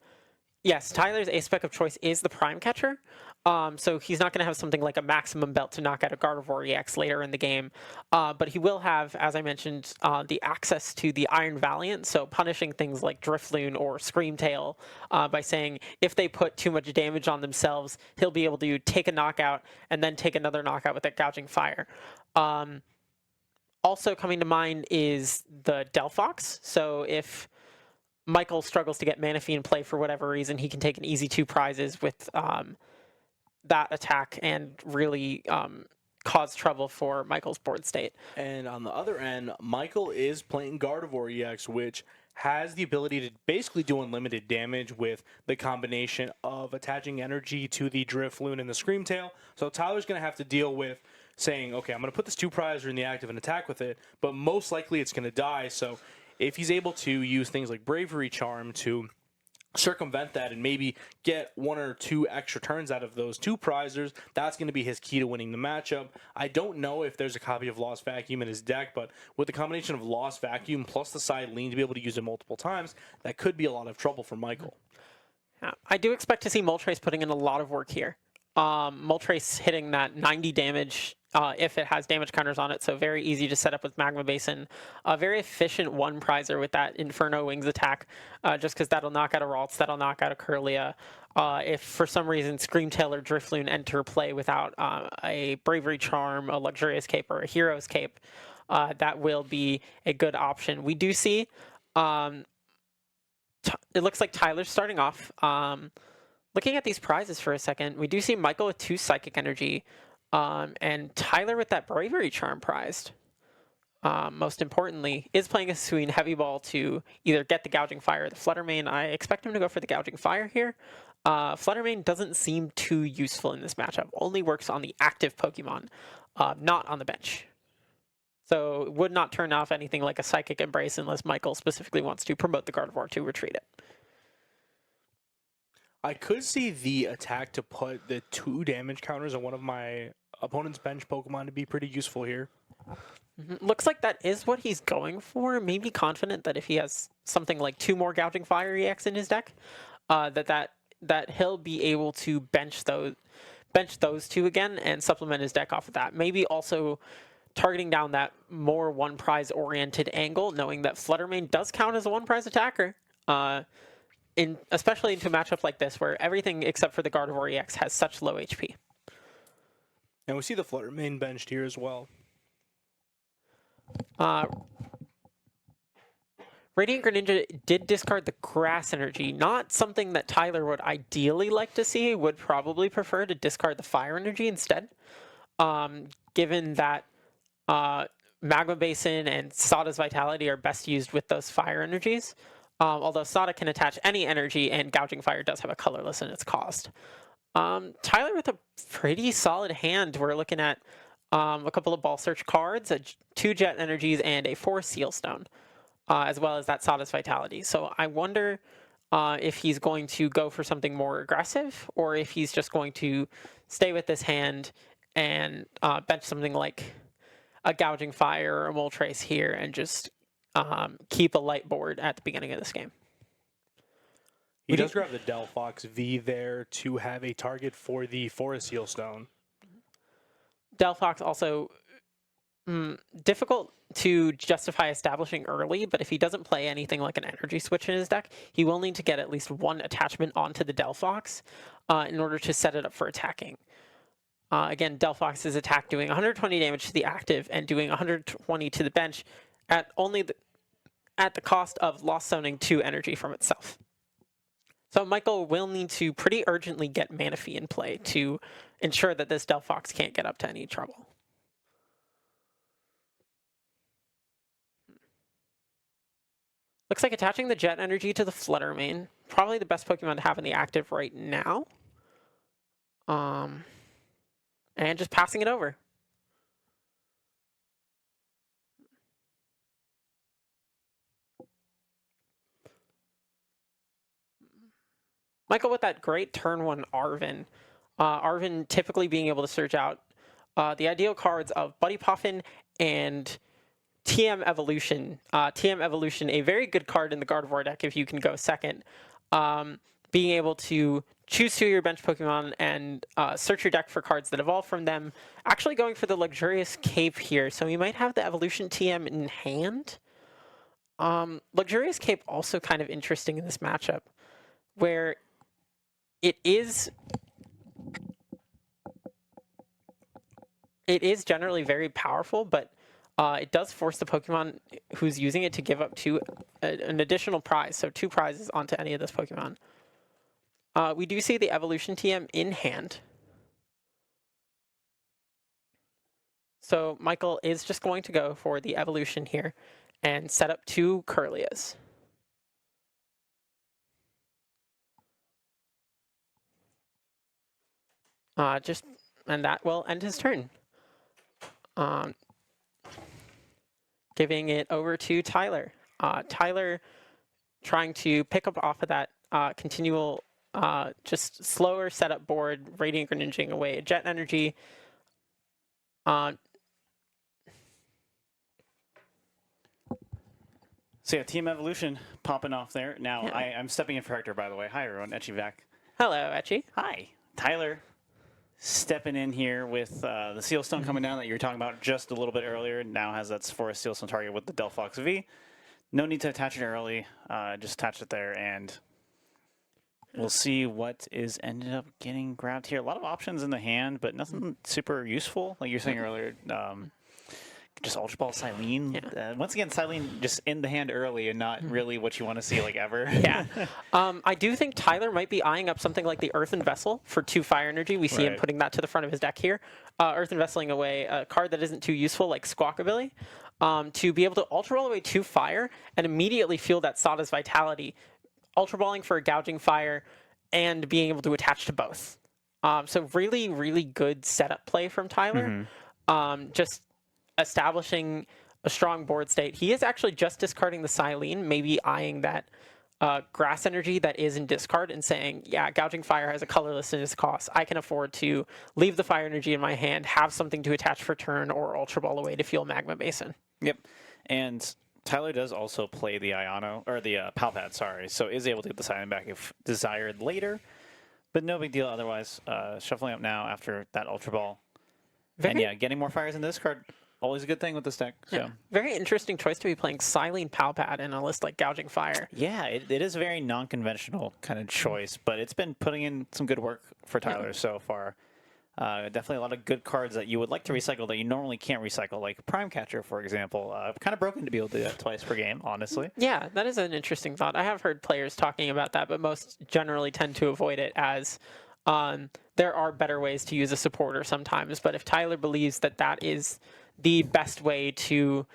yes, Tyler's ace-spec of choice is the Prime Catcher. So he's not going to have something like a Maximum Belt to knock out a Gardevoir EX later in the game. But he will have, as I mentioned, the access to the Iron Valiant, so punishing things like Drifloon or Screamtail by saying if they put too much damage on themselves, he'll be able to take a knockout and then take another knockout with that Gouging Fire. Also coming to mind is the Delphox. So if Michael struggles to get Manaphy in play for whatever reason, he can take an easy 2 prizes with that attack and really cause trouble for Michael's board state. And on the other end, Michael is playing Gardevoir EX, which has the ability to basically do unlimited damage with the combination of attaching energy to the Drifloon and the Screamtail. So Tyler's going to have to deal with saying, okay, I'm going to put this 2-prizer in the active and attack with it, but most likely it's going to die. So if he's able to use things like Bravery Charm to circumvent that and maybe get 1 or 2 extra turns out of those 2-prizers, that's going to be his key to winning the matchup. I don't know if there's a copy of Lost Vacuum in his deck, but with the combination of Lost Vacuum plus the side lean to be able to use it multiple times, that could be a lot of trouble for Michael. Yeah, I do expect to see Moltres putting in a lot of work here. Moltres hitting that 90 damage if it has damage counters on it, so very easy to set up with Magma Basin. A very efficient 1-prizer with that Inferno Wings attack, just because that'll knock out a Ralts, that'll knock out a Curlia. If for some reason Screamtail or Drifloon enter play without a Bravery Charm, a Luxurious Cape, or a Hero's Cape, that will be a good option. We do see, it looks like Tyler's starting off. Looking at these prizes for a second, we do see Michael with 2 Psychic Energy, and Tyler with that Bravery Charm prized. Most importantly, is playing a Swing Heavy Ball to either get the Gouging Fire or the Fluttermane. I expect him to go for the Gouging Fire here. Fluttermane doesn't seem too useful in this matchup. Only works on the active Pokemon, not on the bench. So it would not turn off anything like a Psychic Embrace unless Michael specifically wants to promote the Gardevoir to retreat it. I could see the attack to put the 2 damage counters on one of my opponent's bench Pokemon to be pretty usheul here. Looks like that is what he's going for. Maybe confident that if he has something like 2 more Gouging Fire EX in his deck, that he'll be able to bench those 2 again and supplement his deck off of that. Maybe also targeting down that more 1-prize oriented angle, knowing that Fluttermane does count as a 1-prize attacker. Especially into a matchup like this, where everything except for the Gardevoir EX has such low HP. And we see the Fluttermane benched here as well. Radiant Greninja did discard the Grass Energy, not something that Tyler would ideally like to see. Would probably prefer to discard the Fire Energy instead. given that Magma Basin and Sada's Vitality are best used with those fire energies. Although Sada can attach any energy, and Gouging Fire does have a colorless in its cost. Tyler with a pretty solid hand. We're looking at a couple of Ball Search cards, 2 Jet Energies, and a 4 Seal Stone, as well as that Sada's Vitality. So I wonder if he's going to go for something more aggressive, or if he's just going to stay with this hand and bench something like a Gouging Fire or a Moltres here and just keep a light board at the beginning of this game. He does grab the Delphox V there to have a target for the Forest Seal Stone. Delphox also difficult to justify establishing early, but if he doesn't play anything like an energy switch in his deck, he will need to get at least 1 attachment onto the Delphox in order to set it up for attacking. Again, Delphox's attack doing 120 damage to the active and doing 120 to the bench at the cost of lost zoning 2 energy from itself. So Michael will need to pretty urgently get Manaphy in play to ensure that this Delphox can't get up to any trouble. Looks like attaching the Jet Energy to the Flutter Mane. Probably the best Pokemon to have in the active right now. And just passing it over. Michael with that great turn 1 Arven. Arven typically being able to search out the ideal cards of Buddy Puffin and TM Evolution. TM Evolution, a very good card in the Gardevoir deck if you can go second. Being able to choose 2 of your bench Pokemon and search your deck for cards that evolve from them. Actually going for the Luxurious Cape here, so we might have the Evolution TM in hand. Luxurious Cape also kind of interesting in this matchup, where it is generally very powerful, but it does force the Pokemon who's using it to give up an additional prize, so 2 prizes onto any of this Pokemon. We do see the Evolution TM in hand. So Michael is just going to go for the Evolution here and set up 2 Kirlias. And that will end his turn. Giving it over to Tyler. Tyler trying to pick up off of that continual, just slower setup board, Radiant Greninjing away a Jet Energy. So yeah, Team Evolution popping off there. Now, yeah. I'm stepping in for Hector, by the way. Hi, everyone. Etchy back. Hello, Etchy. Hi. Tyler stepping in here with the Seal Stone coming down that you were talking about just a little bit earlier. Now has that Forest Seal Stone target with the Delphox V. No need to attach it early. Just attach it there, and we'll see what is ended up getting grabbed here. A lot of options in the hand, but nothing super useful. Like you were saying earlier, just Ultra Ball Silene. Yeah. Once again, Silene just in the hand early and not really what you want to see like ever. Yeah. I do think Tyler might be eyeing up something like the Earthen Vessel for 2 fire energy. We see him putting that to the front of his deck here. Earthen Vesseling away a card that isn't too useful like Squawkabilly. To be able to Ultra Ball away 2 fire and immediately feel that Sada's Vitality. Ultra Balling for a Gouging Fire and being able to attach to both. So really, really good setup play from Tyler. Just establishing a strong board state. He is actually just discarding the Silene, maybe eyeing that Grass Energy that is in discard and saying, yeah, Gouging Fire has a colorless in its cost. I can afford to leave the Fire Energy in my hand, have something to attach for turn, or Ultra Ball away to fuel Magma Basin. Yep. And Tyler does also play the Iono, or the Palpad, sorry, so is able to get the Silene back if desired later, but no big deal otherwise. Shuffling up now after that Ultra Ball. And yeah, getting more fires in this card. Always a good thing with this deck. So. Yeah. Very interesting choice to be playing Silene Palpad in a list like Gouging Fire. Yeah, it is a very non-conventional kind of choice, but it's been putting in some good work for Tyler so far. Definitely a lot of good cards that you would like to recycle that you normally can't recycle, like Prime Catcher, for example. Kind of broken to be able to do that twice per game, honestly. Yeah, that is an interesting thought. I have heard players talking about that, but most generally tend to avoid it as There are better ways to use a supporter sometimes, but if Tyler believes that that is the best way to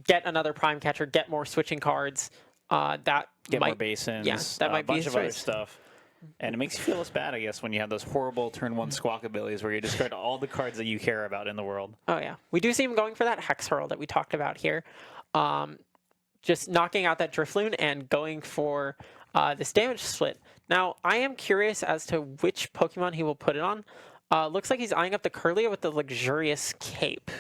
get another prime catcher, get more switching cards, that Get might, more basins, yeah, that might a be bunch his of other choice. stuff. And it makes you feel less bad, I guess, when you have those horrible turn 1 squawk abilities where you discard all the cards that you care about in the world. Oh yeah, we do see him going for that Hex Hurl that we talked about here. Just knocking out that Drifloon and going for this damage split. Now, I am curious as to which Pokemon he will put it on. Looks like he's eyeing up the Curlia with the Luxurious Cape.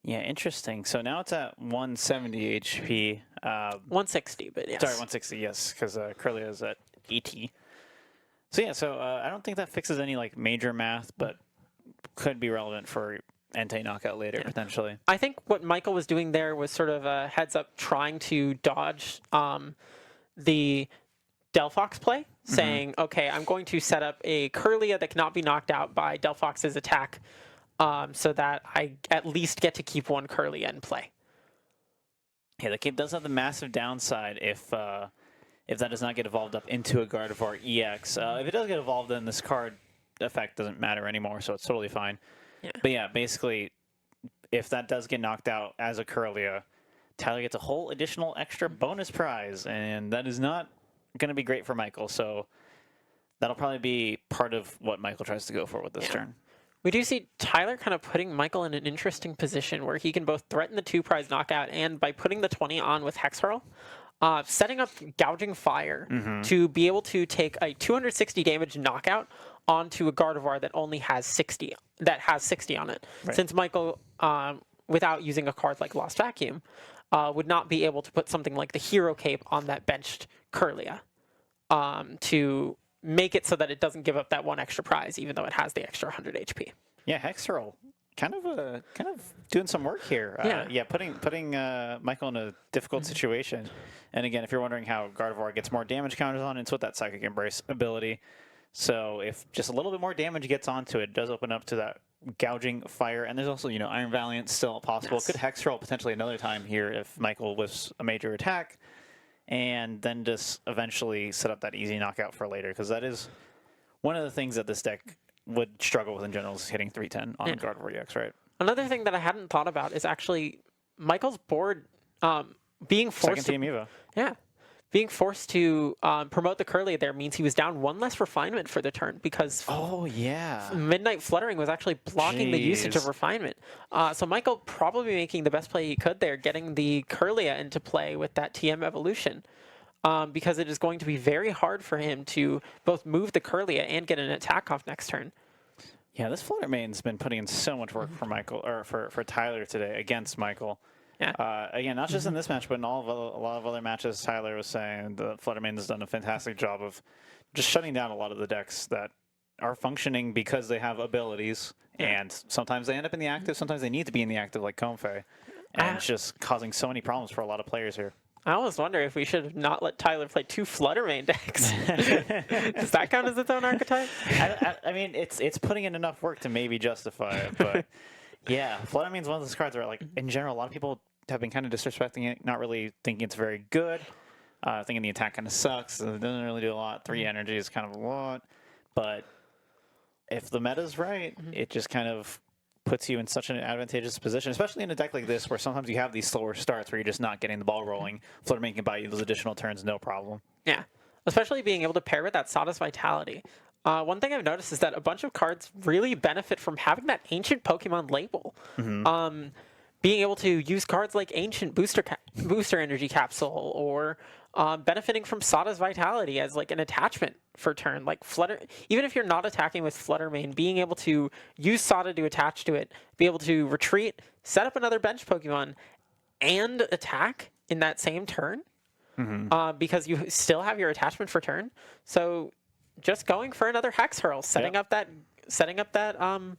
Yeah, interesting. So now it's at 170 HP. 160, but yes. Sorry, 160, yes, because Curlia is at 80. So yeah, I don't think that fixes any like major math, but could be relevant for Entei knockout later, potentially. I think what Michael was doing there was sort of a heads up trying to dodge the Delphox play, saying, okay, I'm going to set up a Curlia that cannot be knocked out by Delphox's attack so that I at least get to keep one Curlia in play. Yeah, the cape does have the massive downside if that does not get evolved up into a Gardevoir EX. If it does get evolved, then this card effect doesn't matter anymore, so it's totally fine. Yeah. But yeah, basically, if that does get knocked out as a Curlia, Tyler gets a whole additional extra bonus prize, and that is not going to be great for Michael. So that'll probably be part of what Michael tries to go for with this turn. We do see Tyler kind of putting Michael in an interesting position where he can both threaten the 2-prize knockout and by putting the 20 on with Hex Hurl, setting up Gouging Fire to be able to take a 260 damage knockout onto a Gardevoir that only has 60 on it. Right. Since Michael, without using a card like Lost Vacuum, would not be able to put something like the Hero Cape on that benched Curlia to make it so that it doesn't give up that one extra prize, even though it has the extra 100 HP. Yeah, Hex Hurl, kind of doing some work here. Putting Michael in a difficult situation. And again, if you're wondering how Gardevoir gets more damage counters on, it's with that Psychic Embrace ability. So if just a little bit more damage gets onto it, it does open up to that Gouging Fire. And there's also, Iron Valiant still possible. Yes. Could Hex Hurl potentially another time here if Michael was a major attack. And then just eventually set up that easy knockout for later. Because that is one of the things that this deck would struggle with in general is hitting 310 on Gardevoir EX, right? Another thing that I hadn't thought about is actually Michael's board being forced Second Team Evo. being forced to promote the Curlia there means he was down one less refinement for the turn because Oh, yeah. Midnight Fluttering was actually blocking the usage of Jeez. refinement. So Michael probably making the best play he could there, getting the Curlia into play with that TM evolution. Because it is going to be very hard for him to both move the Curlia and get an attack off next turn. Yeah, this Flutter Main's been putting in so much work for Michael, or for Tyler today against Michael. Yeah. Again, not just in this match, but in a lot of other matches, Tyler was saying the Flutter Main has done a fantastic job of just shutting down a lot of the decks that are functioning because they have abilities, and sometimes they end up in the active, sometimes they need to be in the active, like Comfey, and it's just causing so many problems for a lot of players here. I almost wonder if we should have not let Tyler play 2 Flutter Main decks. Does that count as its own archetype? I mean, it's putting in enough work to maybe justify it, but yeah, Flutter Main's one of those cards where, like, in general, a lot of people have been kind of disrespecting it, not really thinking it's very good, thinking the attack kind of sucks, it doesn't really do a lot, 3 energy is kind of a lot, but if the meta's right, it just kind of puts you in such an advantageous position, especially in a deck like this where sometimes you have these slower starts where you're just not getting the ball rolling. Flutter Main can buy you those additional turns, no problem. Yeah, especially being able to pair with that Sada's Vitality. One thing I've noticed is that a bunch of cards really benefit from having that Ancient Pokemon label. Being able to use cards like Ancient Booster Energy Capsule or benefiting from Sada's Vitality as like an attachment for turn. Like Flutter, even if you're not attacking with Flutter Main, being able to use Sada to attach to it, be able to retreat, set up another bench Pokemon, and attack in that same turn because you still have your attachment for turn. So just going for another Hex Hurl, setting up that Curlia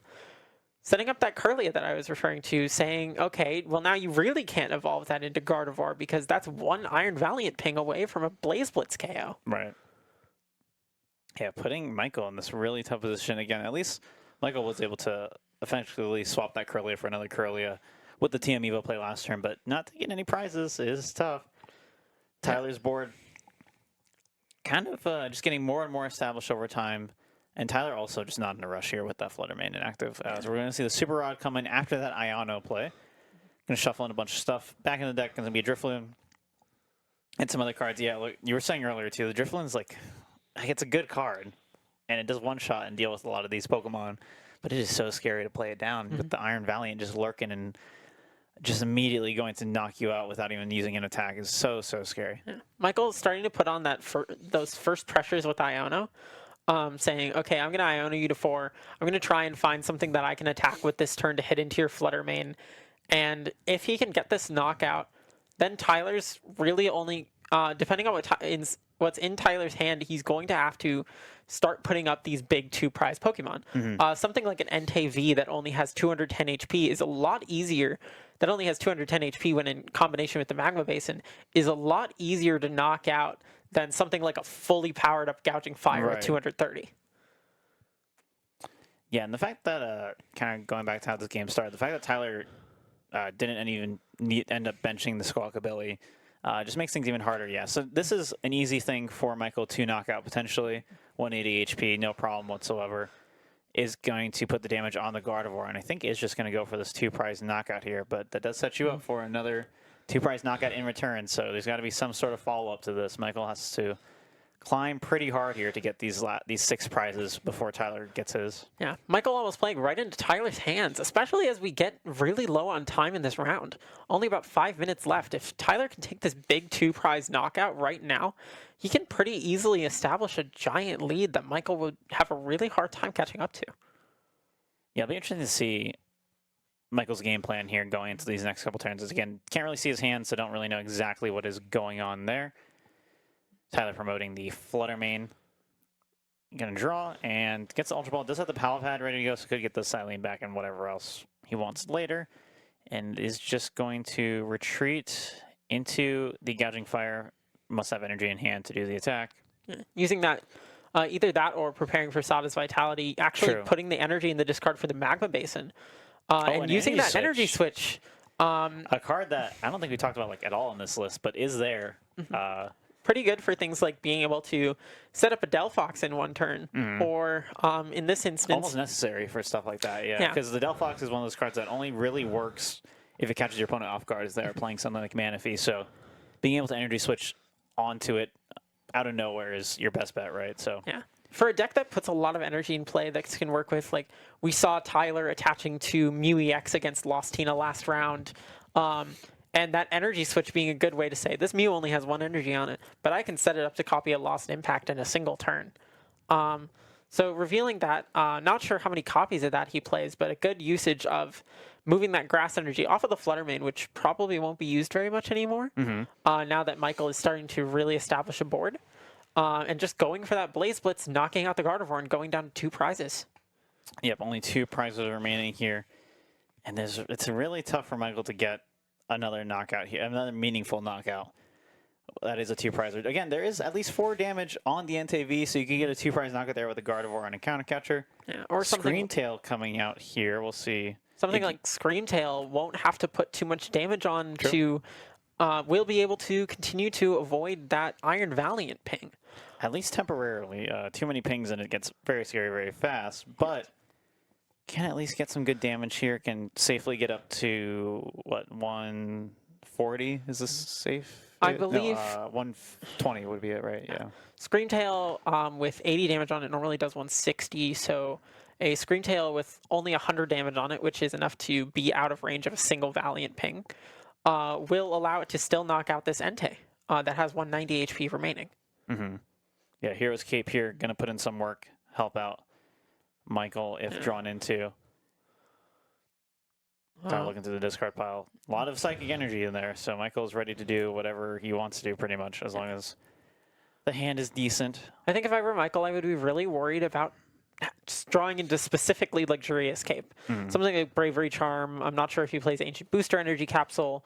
that I was referring to, saying, okay, well, now you really can't evolve that into Gardevoir because that's one Iron Valiant ping away from a Blaze Blitz KO. Right. Yeah, putting Michael in this really tough position again. At least Michael was able to effectively swap that Curlia for another Curlia with the TM Evo play last turn, but not to get any prizes is tough. Tyler's board kind of just getting more and more established over time. And Tyler also just not in a rush here with that Flutter Mane inactive. So we're going to see the Super Rod come in after that Iono play. Going to shuffle in a bunch of stuff. Back in the deck, going to be a Drifloon and some other cards. Yeah, look, you were saying earlier, too, the Drifloon's like it's a good card. And it does one-shot and deal with a lot of these Pokemon. But it is so scary to play it down with the Iron Valiant just lurking and just immediately going to knock you out without even using an attack is so scary. Yeah. Michael's starting to put on that those first pressures with Iono, saying, okay, I'm going to Iono you to 4. I'm going to try and find something that I can attack with this turn to hit into your Flutter Mane. And if he can get this knockout, then Tyler's really only, depending on what's in Tyler's hand, he's going to have to start putting up these big 2-prize Pokemon. Something like an Entei V that only has 210 HP is a lot easier. That only has 210 HP when in combination with the Magma Basin is a lot easier to knock out than something like a fully powered up Gouging Fire at 230. Yeah, and the fact that, kind of going back to how this game started, the fact that Tyler didn't even end up benching the Squawkabilly just makes things even harder. Yeah, so this is an easy thing for Michael to knock out potentially. 180 HP, no problem whatsoever. Is going to put the damage on the Gardevoir, and I think is just going to go for this 2-prize knockout here, but that does set you up for another 2-prize knockout in return, so there's got to be some sort of follow-up to this. Michael has to climb pretty hard here to get these 6 prizes before Tyler gets his. Yeah, Michael almost playing right into Tyler's hands, especially as we get really low on time in this round. Only about 5 minutes left. If Tyler can take this big 2-prize knockout right now, he can pretty easily establish a giant lead that Michael would have a really hard time catching up to. Yeah, it'll be interesting to see Michael's game plan here going into these next couple turns. Again, can't really see his hands, so don't really know exactly what is going on there. Tyler promoting the Flutter Mane. Going to draw and gets the Ultra Ball. Does have the Power Pad ready to go, so could get the Silene back and whatever else he wants later. And is just going to retreat into the Gouging Fire. Must have energy in hand to do the attack. Yeah. Using that, either that or preparing for Sada's Vitality, actually putting the energy in the discard for the Magma Basin. And using that energy switch. A card that I don't think we talked about at all on this list, but is there. Pretty good for things like being able to set up a Delphox in one turn, or in this instance, almost necessary for stuff like that. Yeah, because the Delphox is one of those cards that only really works if it catches your opponent off guard as they're playing something like Manaphy. So being able to energy switch onto it out of nowhere is your best bet, right? So yeah, for a deck that puts a lot of energy in play that can work with, like we saw Tyler attaching to Mew EX against Lost Tina last round. And that energy switch being a good way to say, this Mew only has 1 energy on it, but I can set it up to copy a Lost Impact in a single turn. So revealing that, not sure how many copies of that he plays, but a good usage of moving that grass energy off of the Flutter Mane, which probably won't be used very much anymore, now that Michael is starting to really establish a board. And just going for that Blaze Blitz, knocking out the Gardevoir, and going down to 2 prizes. Yep, only 2 prizes remaining here. And it's really tough for Michael to get another knockout here, another meaningful knockout. That is a 2-prize. Again, there is at least 4 damage on the Entei V, so you can get a 2-prize knockout there with a Gardevoir and a Counter Catcher. Yeah, or something. Screamtail coming out here. We'll see. Something like Screamtail won't have to put too much damage on to. We'll be able to continue to avoid that Iron Valiant ping. At least temporarily. Too many pings and it gets very scary very fast, but can at least get some good damage here. Can safely get up to, what, 140? Is this safe? I believe... 120 would be it, right? Yeah. Screamtail with 80 damage on it normally does 160, so a Screamtail with only 100 damage on it, which is enough to be out of range of a single Valiant ping, will allow it to still knock out this Entei that has 190 HP remaining. Yeah, Hero's Cape here, going to put in some work, help out Michael if drawn into. Start looking through the discard pile. A lot of psychic energy in there, so Michael's ready to do whatever he wants to do pretty much, as long as the hand is decent. I think if I were Michael, I would be really worried about just drawing into specifically Luxurious Cape. Something like Bravery Charm, I'm not sure if he plays Ancient Booster Energy Capsule,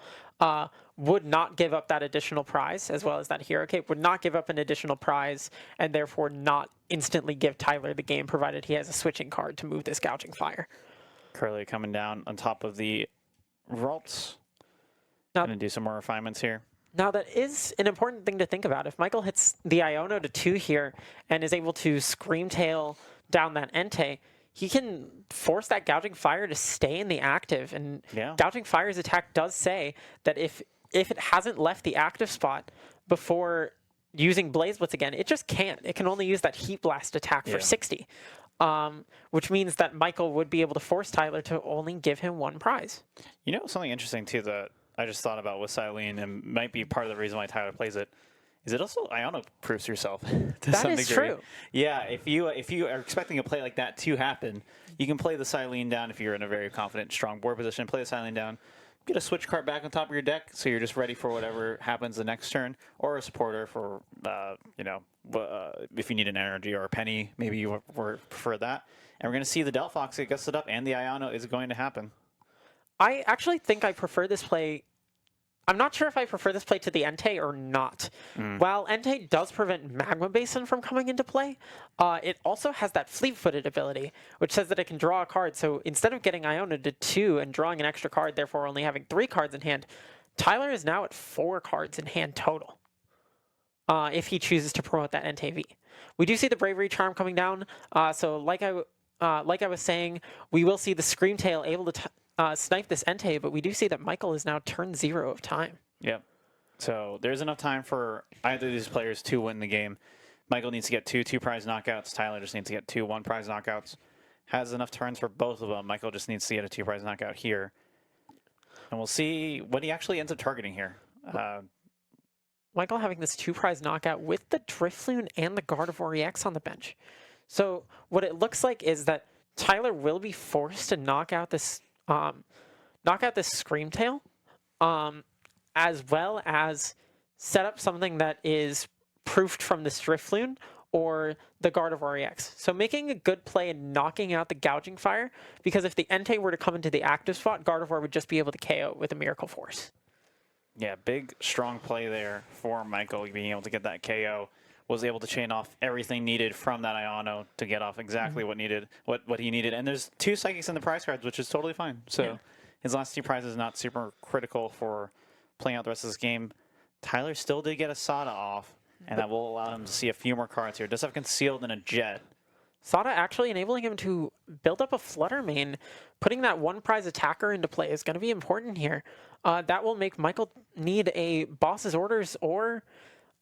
would not give up that additional prize, as well as that Hero Cape, would not give up an additional prize, and therefore not instantly give Tyler the game, provided he has a switching card to move this Gouging Fire. Curly coming down on top of the Ralts. Going to do some more refinements here. Now, that is an important thing to think about. If Michael hits the Iono to 2 here and is able to Screamtail down that Entei, he can force that Gouging Fire to stay in the active. And Yeah. Gouging Fire's attack does say that if it hasn't left the active spot before using Blaze Blitz again, it just can't. It can only use that Heat Blast attack for 60, which means that Michael would be able to force Tyler to only give him 1 prize. You know, something interesting too that I just thought about with Silene and might be part of the reason why Tyler plays it is it also Iono proofs yourself to That some is degree. true. Yeah, if you are expecting a play like that to happen, you can play the Silene down if you're in a very confident, strong board position. Play the Silene down, get a switch card back on top of your deck, so you're just ready for whatever happens the next turn, or a supporter for if you need an energy or a penny, maybe you prefer that. And we're going to see the Delphox get gusted up, and the Iono is going to happen. I actually think I prefer this play. I'm not sure if I prefer this play to the Entei or not. While Entei does prevent Magma Basin from coming into play, it also has that fleet-footed ability, which says that it can draw a card. So instead of getting Iona to 2 and drawing an extra card, therefore only having 3 cards in hand, Tyler is now at 4 cards in hand total, if he chooses to promote that Entei V. We do see the Bravery Charm coming down. So like I was saying, we will see the Screamtail able to snipe this Entei, but we do see that Michael is now turn 0 of time. Yep. So there's enough time for either of these players to win the game. Michael needs to get 2 prize knockouts. Tyler just needs to get 2 1 prize knockouts. Has enough turns for both of them. Michael just needs to get a 2 prize knockout here. And we'll see what he actually ends up targeting here. Michael having this 2 prize knockout with the Drifloon and the Gardevoir EX on the bench. So what it looks like is that Tyler will be forced to knock out this Screamtail, as well as set up something that is proofed from this Drifloon or the Gardevoir EX. So making a good play and knocking out the Gouging Fire, because if the Entei were to come into the active spot, Gardevoir would just be able to KO with a Miracle Force. Yeah, big, strong play there for Michael, being able to get that KO. Was able to chain off everything needed from that Iono to get off exactly what he needed. And there's 2 Psychics in the prize cards, which is totally fine. So his last 2 prizes not super critical for playing out the rest of this game. Tyler still did get a Sada off, and that will allow him to see a few more cards here. Does have Concealed and a Jet. Sada actually enabling him to build up a Flutter Mane. Putting that 1 prize attacker into play is going to be important here. That will make Michael need a Boss's Orders or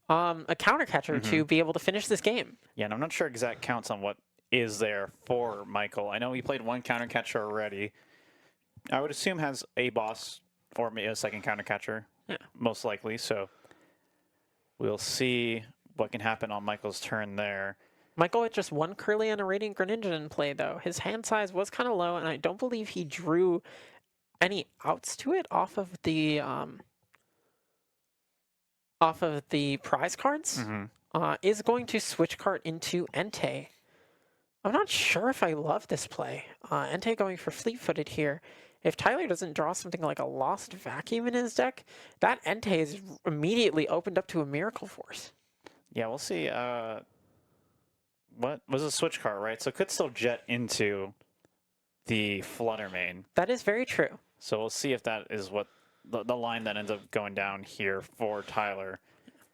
a counter catcher to be able to finish this game. Yeah, and I'm not sure exact counts on what is there for Michael. I know he played 1 counter catcher already. I would assume has a boss or maybe a second counter catcher, most likely. So we'll see what can happen on Michael's turn there. Michael with just 1 Curly and a Radiant Greninja in play, though. His hand size was kind of low, and I don't believe he drew any outs to it off of the prize cards. Is going to switch cart into Entei. I'm not sure if I love this play. Entei going for fleet-footed here. If Tyler doesn't draw something like a Lost Vacuum in his deck, that Entei is immediately opened up to a Miracle Force. Yeah, we'll see. What was a switch card, right? So it could still jet into the Flutter Mane. That is very true. So we'll see if that is what the line that ends up going down here for Tyler.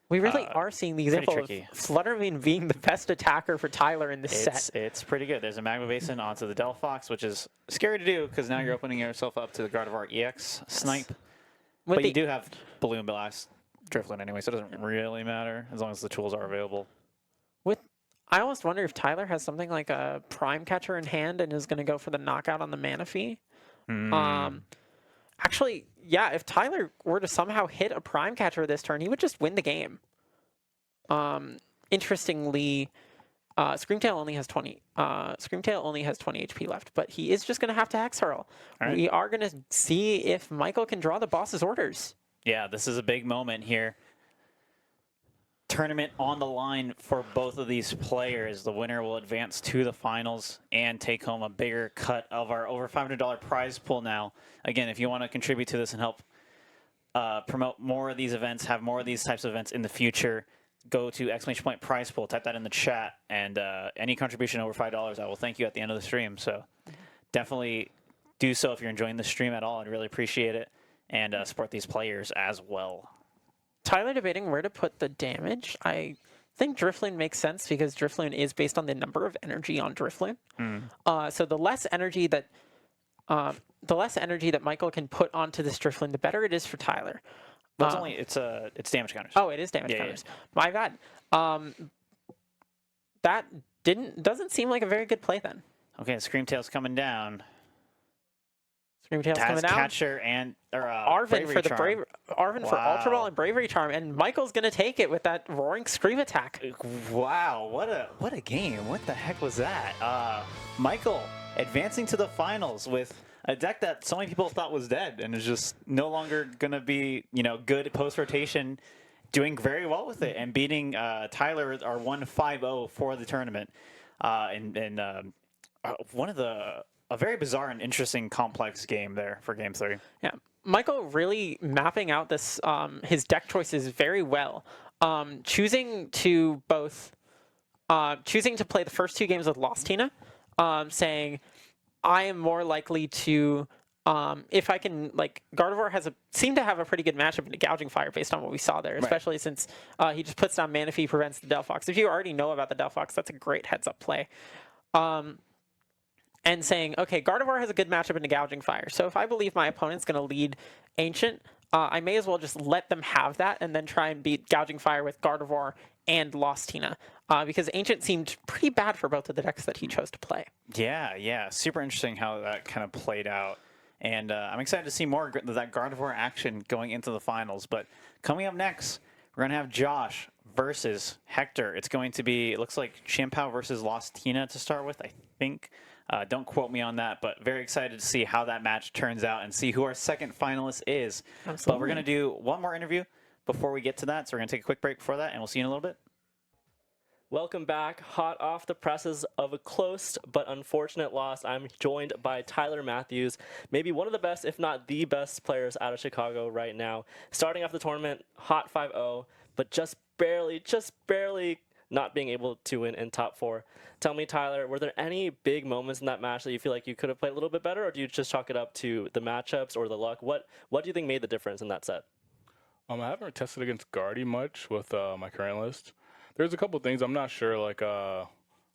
We really are seeing the example of tricky. Flutter Mane being the best attacker for Tyler in this set. It's pretty good. There's a Magma Basin onto the Delphox, which is scary to do because now you're opening yourself up to the Gardevoir EX snipe. But you do have Balloon Blast Drifloon anyway, so it doesn't really matter as long as the tools are available. I almost wonder if Tyler has something like a Prime Catcher in hand and is going to go for the knockout on the Manaphy. Actually, yeah, if Tyler were to somehow hit a Prime Catcher this turn, he would just win the game. Interestingly, Screamtail only has 20 HP left, but he is just going to have to Hex Hurl. Right. We are going to see if Michael can draw the Boss's Orders. Yeah, this is a big moment here. Tournament on the line for both of these players. The winner will advance to the finals and take home a bigger cut of our over $500 prize pool now. Again, if you want to contribute to this and help promote more of these events, have more of these types of events in the future, go to !point prize pool, type that in the chat, and any contribution over $5, I will thank you at the end of the stream. So definitely do so if you're enjoying the stream at all. I'd really appreciate it, and support these players as well. Tyler debating where to put the damage. I think Drifloon makes sense because Drifloon is based on the number of energy on Drifloon. So the less energy that Michael can put onto this Drifloon, the better it is for Tyler. Well, it's damage counters. Oh, it is damage Yeah, counters. My bad. That doesn't seem like a very good play then. Okay, Screamtail's coming down. Screamtail's Taz coming down. Catcher and Arvin Bravery for the Charm. Arvin for Ultra Wow. Ball and Bravery Charm, and Michael's gonna take it with that roaring scream attack. Wow, what a game. What the heck was that? Michael advancing to the finals with a deck that so many people thought was dead and is just no longer going to be, good post-rotation, doing very well with it and beating Tyler, our 1-5-0 for the tournament. A very bizarre and interesting complex game there for Game 3. Yeah, Michael really mapping out this his deck choices very well. Choosing to play the first 2 games with Lost Tina, saying I am more likely to if I can, Gardevoir seemed to have a pretty good matchup into Gouging Fire based on what we saw there, especially since he just puts down Manaphy, prevents the Delphox. If you already know about the Delphox, that's a great heads up play. And saying, okay, Gardevoir has a good matchup into Gouging Fire. So if I believe my opponent's going to lead Ancient, I may as well just let them have that and then try and beat Gouging Fire with Gardevoir and Lost Tina. Because Ancient seemed pretty bad for both of the decks that he chose to play. Yeah. Super interesting how that kind of played out. And I'm excited to see more of that Gardevoir action going into the finals. But coming up next, we're going to have Josh versus Hector. It's going to be, it looks like chien-pao versus Lost Tina to start with, I think. Don't quote me on that, but very excited to see how that match turns out and see who our second finalist is. Absolutely. But we're going to do one more interview before we get to that. So we're going to take a quick break before that, and we'll see you in a little bit. Welcome back. Hot off the presses of a close but unfortunate loss, I'm joined by Tyler Mathews, maybe one of the best, if not the best players out of Chicago right now. Starting off the tournament, hot 5-0, but just barely not being able to win in top 4. Tell me, Tyler, were there any big moments in that match that you feel like you could have played a little bit better, or do you just chalk it up to the matchups or the luck? What do you think made the difference in that set? I haven't tested against Guardy much with my current list. There's a couple things I'm not sure.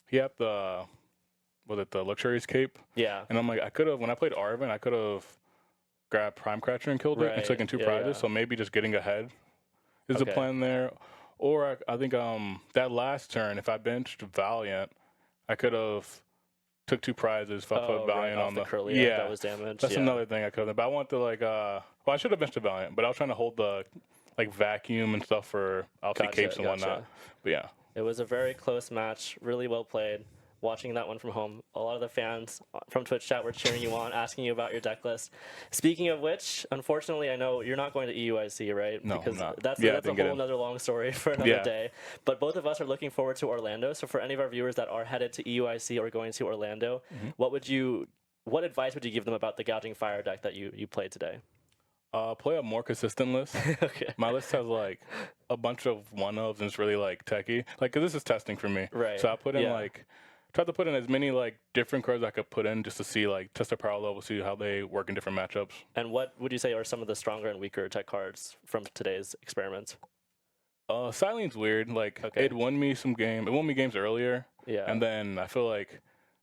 He had the Luxurious Cape? Yeah. And I'm like, when I played Arvin, I could have grabbed Prime Catcher and killed it and taken 2 prizes. Yeah. So maybe just getting ahead is the plan there. Or I think that last turn, if I benched Valiant, I could have took 2 prizes if I put Valiant on the curly. Yeah, that was damaged. That's another thing I could have. But I want to I should have benched a Valiant, but I was trying to hold the vacuum and stuff for LT capes and whatnot. But yeah, it was a very close match, really well played. Watching that one from home, a lot of the fans from Twitch chat were cheering you on, asking you about your deck list. Speaking of which, unfortunately, I know you're not going to EUIC, right? No, because I'm not. that's a whole other long story for another day. But both of us are looking forward to Orlando. So for any of our viewers that are headed to EUIC or going to Orlando, what advice would you give them about the Gouging Fire deck that you played today? Play a more consistent list. Okay. My list has a bunch of one-ofs and it's really techie. Cause this is testing for me. Right. So I put in tried to put in as many different cards I could put in just to see test their power level, see how they work in different matchups. And what would you say are some of the stronger and weaker tech cards from today's experiments? Silene's weird. It won me games earlier. Yeah. And then I feel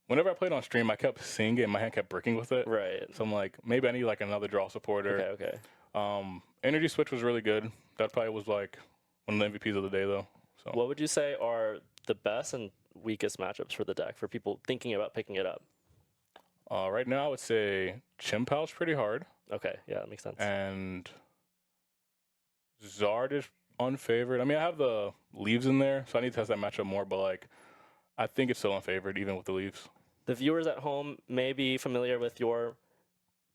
whenever I played on stream, I kept seeing it and my hand kept breaking with it. Right. So I'm maybe I need another draw supporter. Okay. Energy Switch was really good. That probably was one of the MVPs of the day though. So what would you say are the best and weakest matchups for the deck for people thinking about picking it up? Right now I would say chien-pao's pretty hard. Okay, yeah, that makes sense. And Zard is unfavored. I mean, I have the leaves in there, so I need to test that matchup more, but I think it's still unfavored even with the leaves. The viewers at home may be familiar with your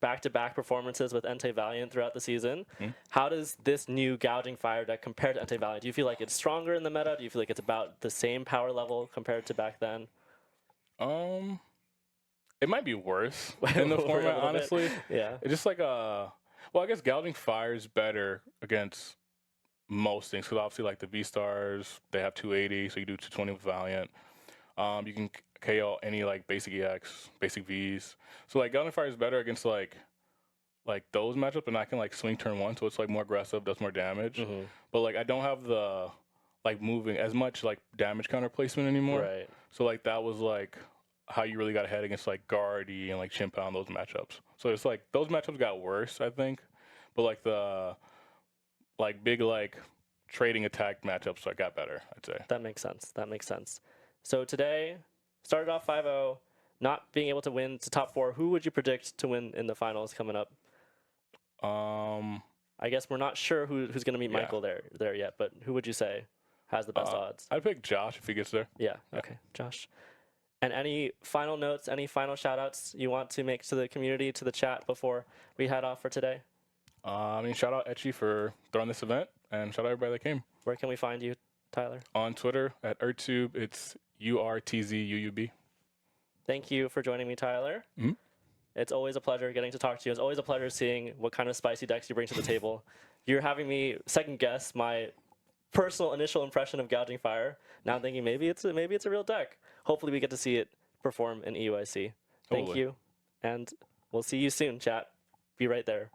back-to-back performances with Entei Valiant throughout the season. How does this new Gouging Fire deck compare to Entei Valiant? Do you feel like it's stronger in the meta? Do you feel like it's about the same power level compared to back then? It might be worse in the format, honestly. Yeah. It's just I guess Gouging Fire is better against most things because obviously the VSTARs, they have 280, so you do 220 with Valiant. You can KO any basic EX, basic Vs. So Gouging Fire is better against like those matchups, and I can like swing turn 1, so it's like more aggressive, does more damage. Mm-hmm. But like I don't have the like moving as much like damage counter placement anymore. Right. So like that was like how you really got ahead against like Guardy and like chien-pao and those matchups. So it's like those matchups got worse, I think. But like the like big like trading attack matchups I got better, I'd say. That makes sense. That makes sense. So today, started off 5-0, not being able to win to top 4. Who would you predict to win in the finals coming up? I guess we're not sure who's going to meet Michael there yet, but who would you say has the best odds? I'd pick Josh if he gets there. Yeah. Okay, Josh. And any final notes, any final shout outs you want to make to the community, to the chat before we head off for today? I mean, shout out Etchy for throwing this event, and shout out everybody that came. Where can we find you, Tyler? On Twitter at Urtube, it's URTZUUB. Thank you for joining me, Tyler. Mhm. It's always a pleasure getting to talk to you. It's always a pleasure seeing what kind of spicy decks you bring to the table. You're having me second guess my personal initial impression of Gouging Fire. Now I'm thinking maybe it's a real deck. Hopefully we get to see it perform in EUIC. Thank Totally. you, and we'll see you soon, chat. Be right there.